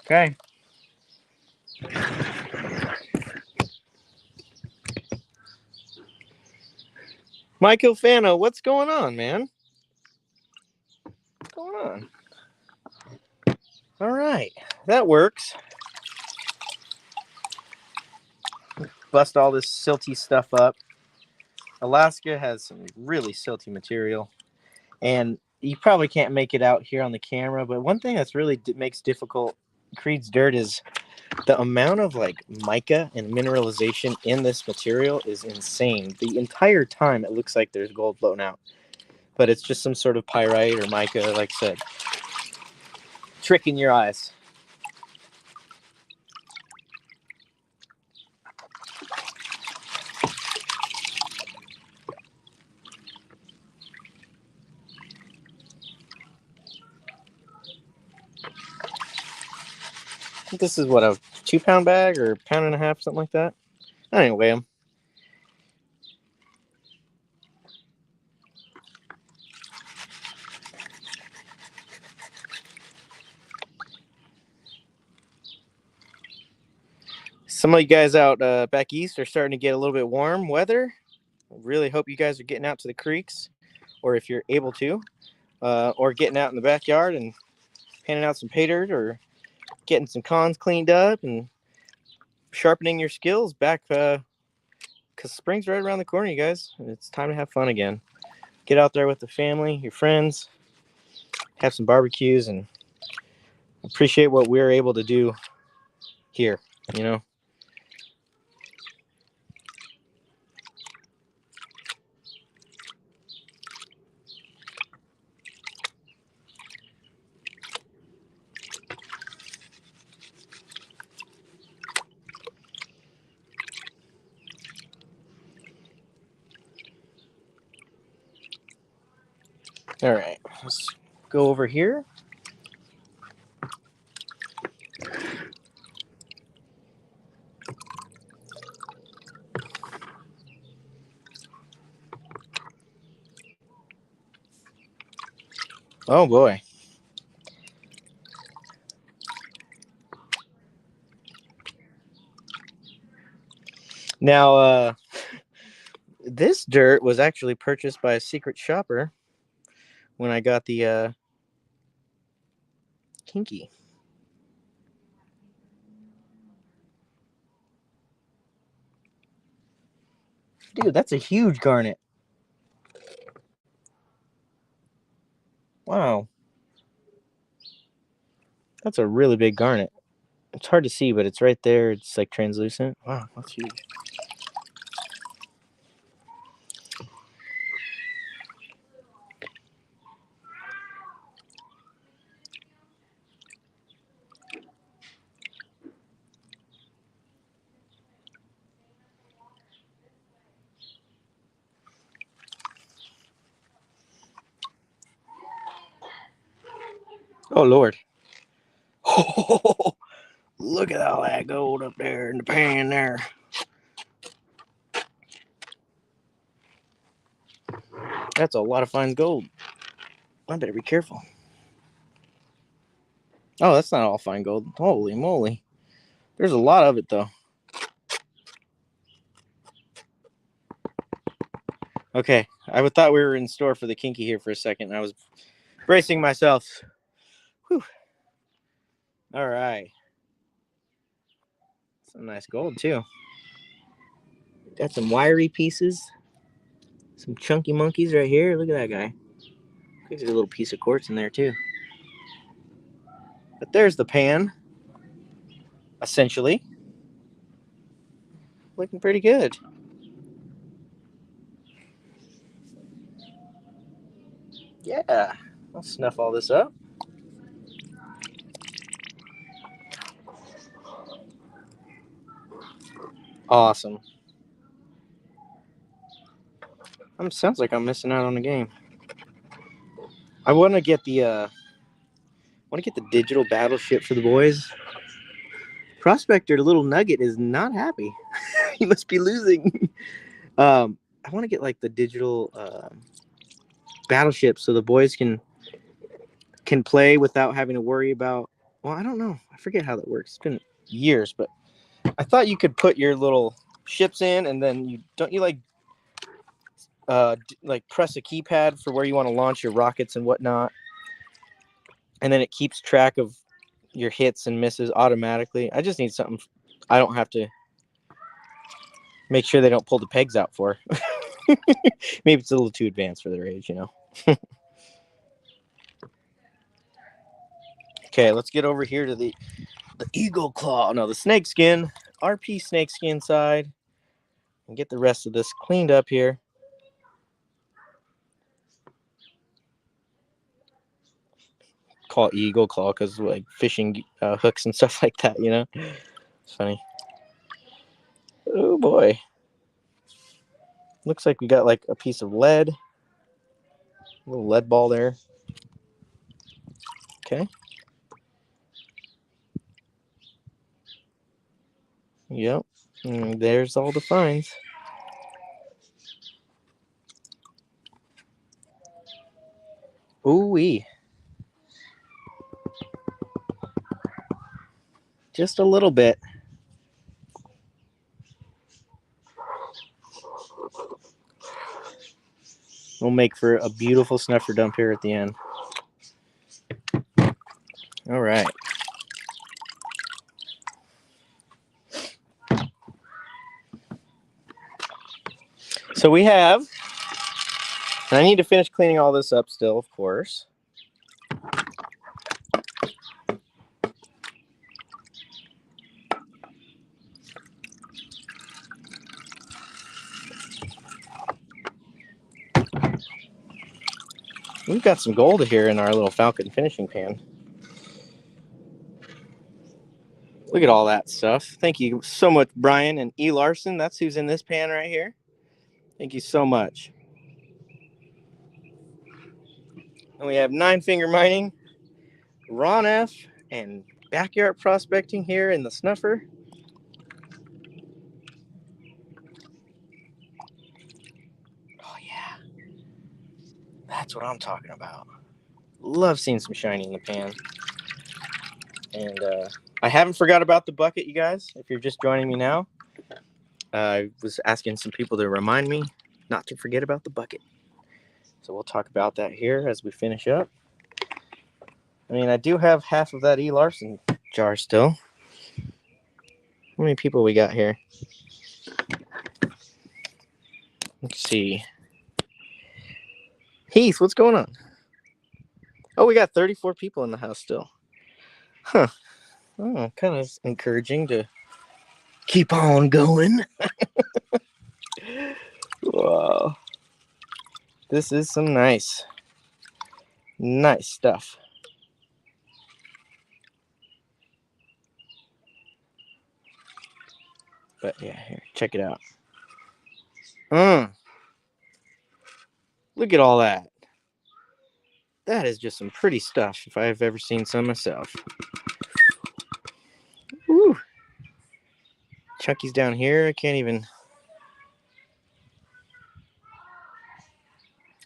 Okay. Michael Fano, what's going on, man? What's going on? All right, that works. Bust all this silty stuff up. Alaska has some really silty material, and you probably can't make it out here on the camera, but one thing that's really makes difficult Creed's dirt is the amount of like mica and mineralization in this material is insane. The entire time it looks like there's gold floating out, but it's just some sort of pyrite or mica, like I said, tricking your eyes. This is what, a 2-pound bag or 1.5 pounds, something like that. I don't even weigh them. Some of you guys out back east are starting to get a little bit warm weather. I really hope you guys are getting out to the creeks, or if you're able to, or getting out in the backyard and handing out some pay dirt, or getting some cons cleaned up and sharpening your skills back, because spring's right around the corner, you guys. It's time to have fun again. Get out there with the family, your friends, have some barbecues, and appreciate what we're able to do here, you know. All right, let's go over here. Oh boy. Now, this dirt was actually purchased by a secret shopper when I got the kinky. Dude, that's a huge garnet. Wow. That's a really big garnet. It's hard to see, but it's right there. It's like translucent. Wow, that's huge. Oh, Lord. Oh, look at all that gold up there in the pan there. That's a lot of fine gold. I better be careful. Oh, that's not all fine gold. Holy moly. There's a lot of it, though. Okay, I thought we were in store for the kinky here for a second. I was bracing myself. Whew. All right. Some nice gold, too. Got some wiry pieces. Some chunky monkeys right here. Look at that guy. There's a little piece of quartz in there, too. But there's the pan. Essentially. Looking pretty good. Yeah. I'll snuff all this up. Awesome. Sounds like I'm missing out on the game. I want to get the digital battleship for the boys. Prospector, the little nugget, is not happy. He must be losing. I want to get like the digital battleship so the boys can play without having to worry about. Well, I don't know. I forget how that works. It's been years, but I thought you could put your little ships in, and then you like like press a keypad for where you want to launch your rockets and whatnot. And then it keeps track of your hits and misses automatically. I just need something I don't have to make sure they don't pull the pegs out for. Maybe it's a little too advanced for their age, you know. Okay, let's get over here to the eagle claw. No, the snake skin. RP snake skin side. And get the rest of this cleaned up here. Call it eagle claw because like fishing hooks and stuff like that, you know. It's funny. Oh boy. Looks like we got like a piece of lead. A little lead ball there. Okay. Yep. And there's all the finds. Ooh-wee. Just a little bit. We'll make for a beautiful snuffer dump here at the end. All right. So we have, and I need to finish cleaning all this up still, of course. We've got some gold here in our little Falcon finishing pan. Look at all that stuff. Thank you so much, Brian and E. Larson. That's who's in this pan right here. Thank you so much. And we have 9 Finger Mining, Ron F, and Backyard Prospecting here in the snuffer. Oh, yeah. That's what I'm talking about. Love seeing some shiny in the pan. And I haven't forgot about the bucket, you guys. If you're just joining me now, I was asking some people to remind me not to forget about the bucket. So we'll talk about that here as we finish up. I mean, I do have half of that E. Larson jar still. How many people we got here? Let's see. Heath, what's going on? Oh, we got 34 people in the house still. Huh. Oh, kind of encouraging to keep on going. Wow. This is some nice stuff. But yeah, here, check it out. Look at all that. That is just some pretty stuff if I've ever seen some myself. Woo. Chunky's down here. I can't even.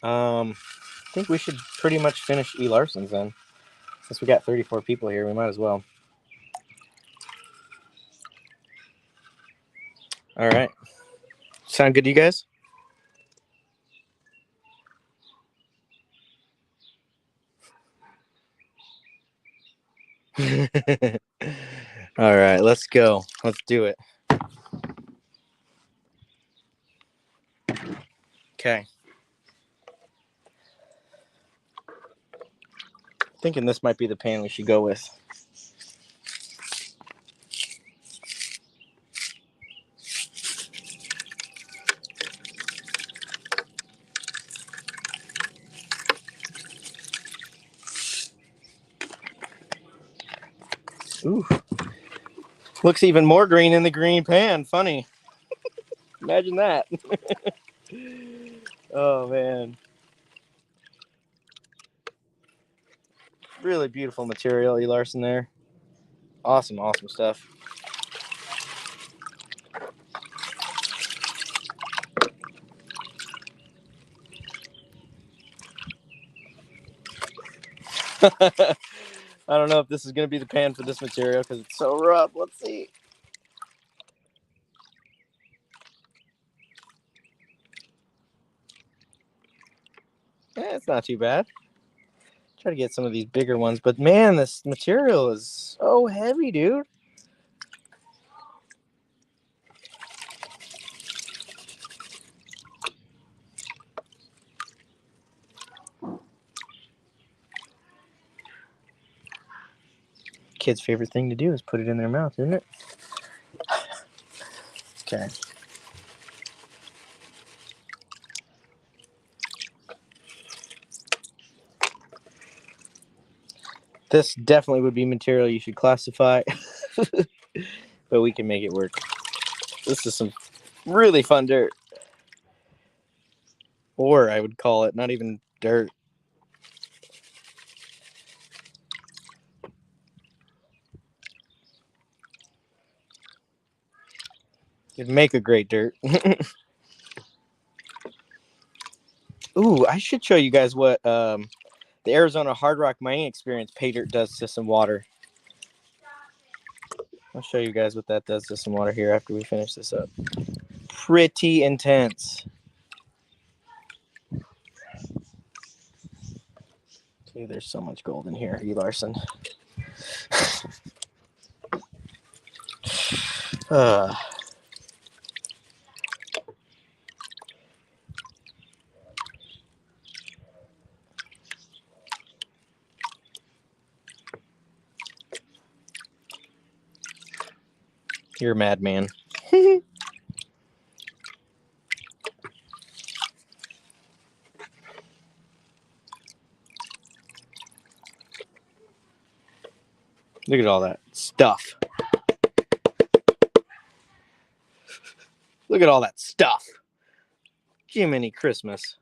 I think we should pretty much finish E. Larson's then. Since we got 34 people here, we might as well. All right. Sound good to you guys? All right, let's go. Let's do it. Okay. Thinking this might be the pan we should go with. Ooh. Looks even more green in the green pan. Funny. Imagine that. Oh, man. Really beautiful material, E. Larson there. Awesome, awesome stuff. I don't know if this is going to be the pan for this material because it's so rough. Let's see. It's not too bad. Try to get some of these bigger ones, but man, this material is so heavy, dude. Kids' favorite thing to do is put it in their mouth, isn't it? Okay. This definitely would be material you should classify, but we can make it work. This is some really fun dirt. Or I would call it not even dirt. It'd make a great dirt. Ooh, I should show you guys what the Arizona Hard Rock Mining Experience pay dirt does to some water. I'll show you guys what that does to some water here after we finish this up. Pretty intense. See, there's so much gold in here, E. Larson. You're a madman. Look at all that stuff. Look at all that stuff. Jiminy Christmas.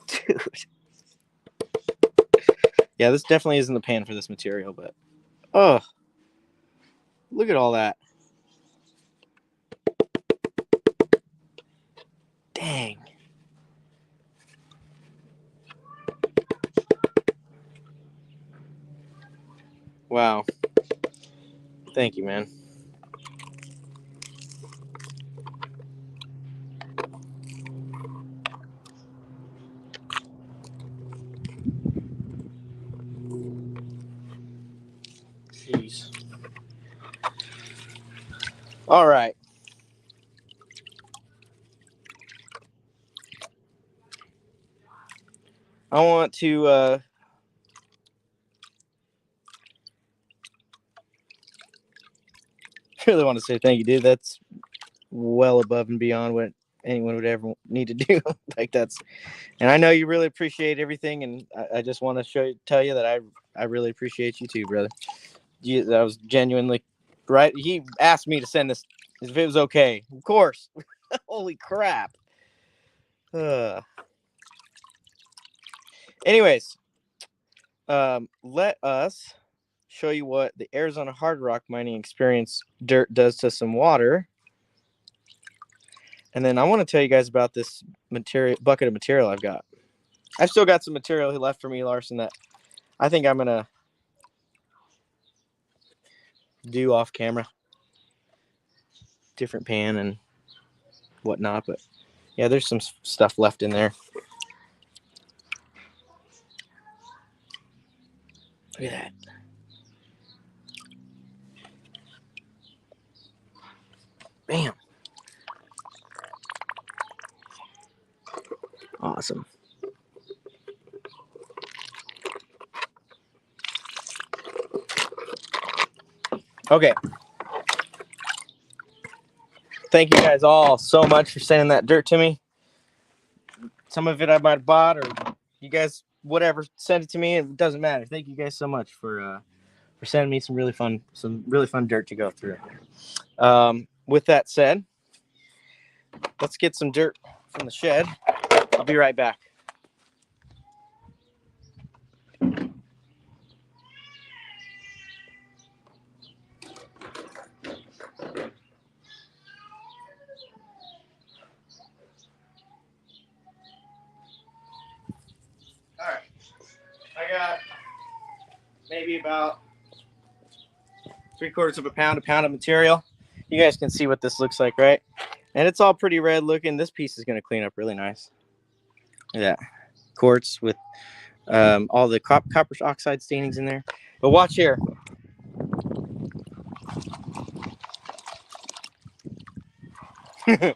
Dude. Yeah, this definitely isn't the pan for this material, but oh, look at all that. Dang. Wow. Thank you, man. Jeez. All right. I want to really want to say thank you, dude. That's well above and beyond what anyone would ever need to do. Like that's, and I know you really appreciate everything, and I just want to tell you that I really appreciate you too, brother. That was genuinely right. He asked me to send this if it was okay. Of course. Holy crap. Anyways, let us show you what the Arizona Hard Rock Mining Experience dirt does to some water. And then I want to tell you guys about this bucket of material I've got. I've still got some material left for me, Larson, that I think I'm going to do off camera. Different pan and whatnot. But yeah, there's some stuff left in there. Look at that. Bam. Awesome. Okay. Thank you guys all so much for sending that dirt to me. Some of it I might have bought, or you guys, whatever, send it to me. It doesn't matter. Thank you guys so much for sending me some really fun dirt to go through. With that said, let's get some dirt from the shed. I'll be right back. All right, I got maybe about 3/4 of a pound of material. You guys can see what this looks like, right? And it's all pretty red looking. This piece is going to clean up really nice. Look at that. Quartz with all the copper oxide stainings in there. But watch here. Isn't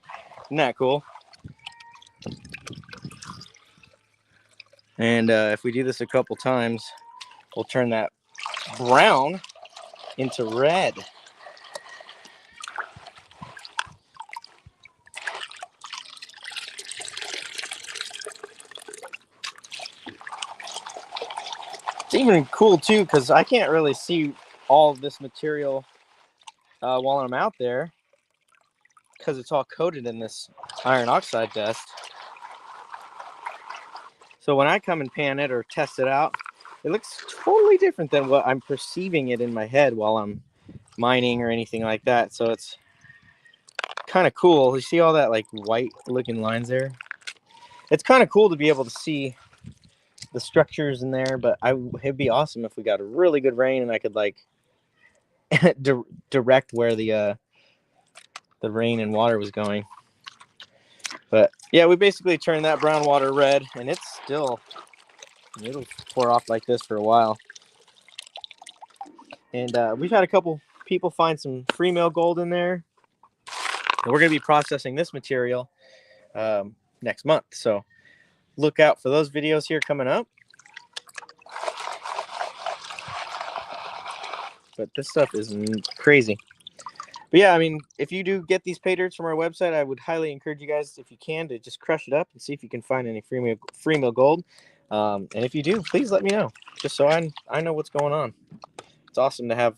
that cool? And if we do this a couple times, we'll turn that brown into red. It's even cool too because I can't really see all of this material while I'm out there because it's all coated in this iron oxide dust. So when I come and pan it or test it out, it looks totally different than what I'm perceiving it in my head while I'm mining or anything like that. So it's kind of cool. You see all that like white looking lines there? It's kind of cool to be able to see the structures in there, but it'd be awesome if we got a really good rain and I could like direct where the rain and water was going. But yeah, we basically turned that brown water red, and it's still, it'll pour off like this for a while. And we've had a couple people find some free mill gold in there, and we're going to be processing this material next month. So look out for those videos here coming up. But this stuff is crazy. But yeah, I mean, if you do get these pay dirts from our website, I would highly encourage you guys, if you can, to just crush it up and see if you can find any free mill gold. And if you do, please let me know, just so I know what's going on. It's awesome to have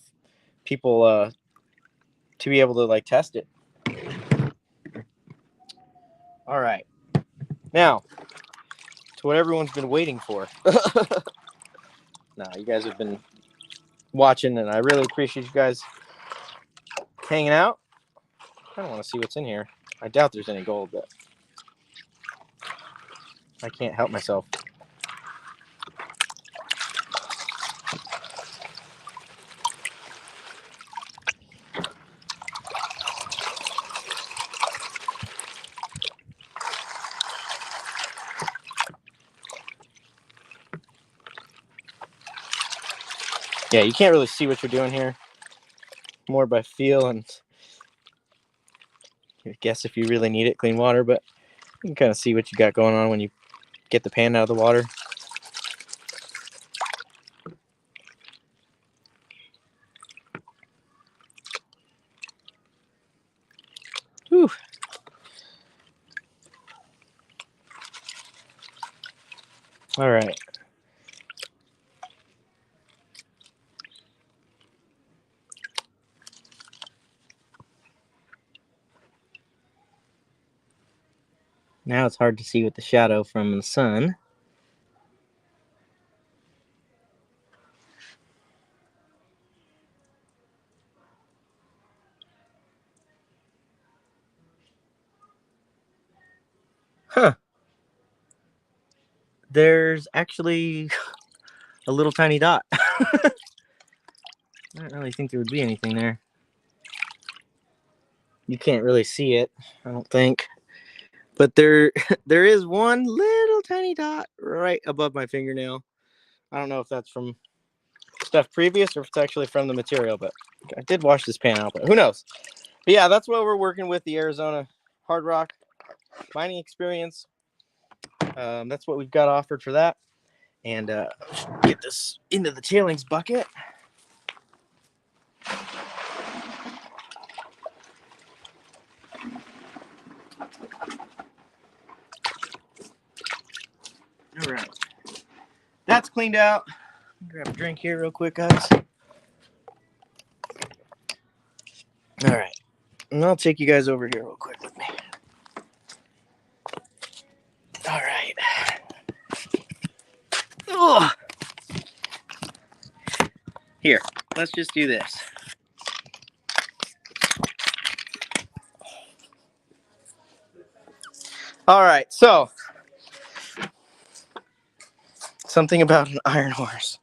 people to be able to like test it. All right, now to what everyone's been waiting for. Now you guys have been watching, and I really appreciate you guys hanging out. I don't want to see what's in here. I doubt there's any gold, but I can't help myself. Yeah, you can't really see what you're doing here. More by feel and I guess if you really need it, clean water, but you can kind of see what you got going on when you get the pan out of the water. Whew. All right. Now it's hard to see with the shadow from the sun. Huh. There's actually a little tiny dot. I don't really think there would be anything there. You can't really see it, I don't think. But there is one little tiny dot right above my fingernail. I don't know if that's from stuff previous or if it's actually from the material, but I did wash this pan out, but who knows? But yeah, that's what we're working with, the Arizona hard rock mining experience. That's what we've got offered for that. And get this into the tailings bucket. All right. That's cleaned out. Grab a drink here real quick, guys. All right. And I'll take you guys over here real quick with me. All right. Ugh. Here, let's just do this. All right, so something about an iron horse.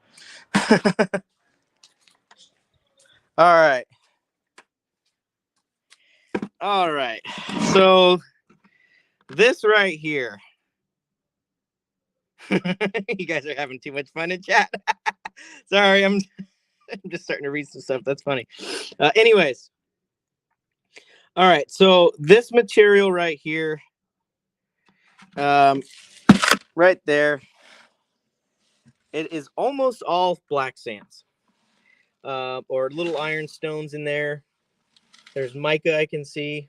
All right. All right. So this right here. You guys are having too much fun in chat. Sorry, I'm just starting to read some stuff. That's funny. Anyways. All right. So this material right here, right there, it is almost all black sands, or little ironstones in there. There's mica I can see,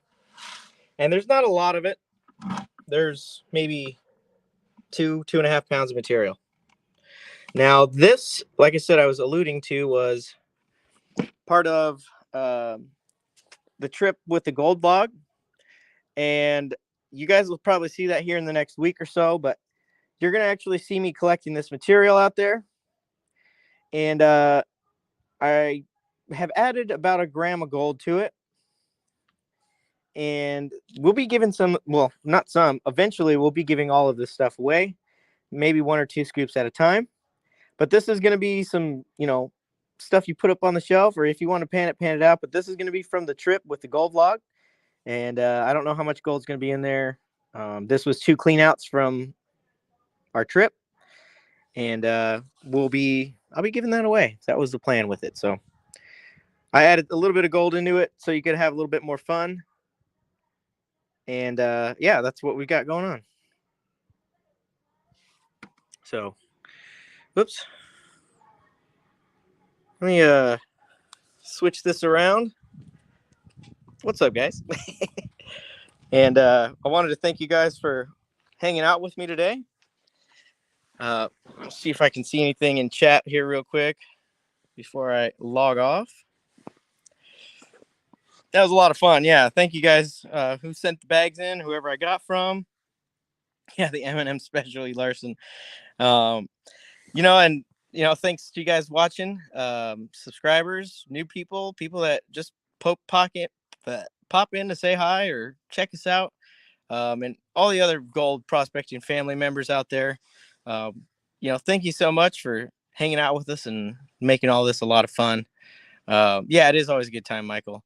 and there's not a lot of it. There's maybe 2.5 pounds of material. Now this, like I said, I was alluding to, was part of the trip with the gold log, and you guys will probably see that here in the next week or so, but you're going to actually see me collecting this material out there. And I have added about a gram of gold to it. And we'll be giving some, well, not some, eventually we'll be giving all of this stuff away, maybe 1 or 2 scoops at a time. But this is going to be some, stuff you put up on the shelf, or if you want to pan it out. But this is going to be from the trip with the gold log. And I don't know how much gold's going to be in there. This was 2 clean outs from our trip. And I'll be giving that away. That was the plan with it. So I added a little bit of gold into it so you could have a little bit more fun. And yeah, that's what we got going on. So, oops. Let me switch this around. What's up, guys? And I wanted to thank you guys for hanging out with me today. Let's see if I can see anything in chat here real quick before I log off. That was a lot of fun. Yeah, thank you guys who sent the bags in, whoever I got from. Yeah, the M&M specialty Larson. And thanks to you guys watching, subscribers, new people that just pop in to say hi or check us out, and all the other gold prospecting family members out there. Thank you so much for hanging out with us and making all this a lot of fun. Yeah, it is always a good time, Michael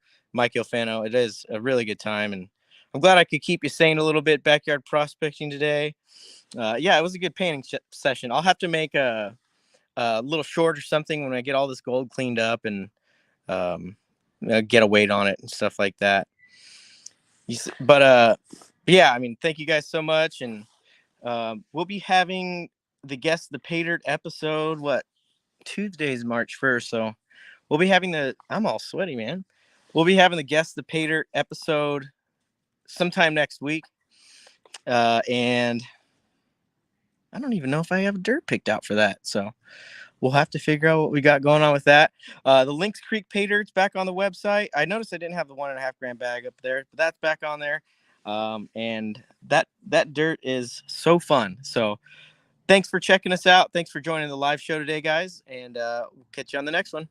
Fano. It is a really good time, and I'm glad I could keep you sane a little bit backyard prospecting today. Yeah, it was a good painting session. I'll have to make a little short or something when I get all this gold cleaned up and get a weight on it and stuff like that. But yeah, I mean, thank you guys so much, and we'll be having the Guess the Paydirt episode. Tuesday's March 1st, so we'll be having I'm all sweaty, man. We'll be having the Guess the Paydirt episode sometime next week, and I don't even know if I have dirt picked out for that, so we'll have to figure out what we got going on with that. The Lynx Creek Paydirt's back on the website. I noticed I didn't have the 1.5 gram bag up there, but that's back on there. And that dirt is so fun. So thanks for checking us out. Thanks for joining the live show today, guys. And we'll catch you on the next one.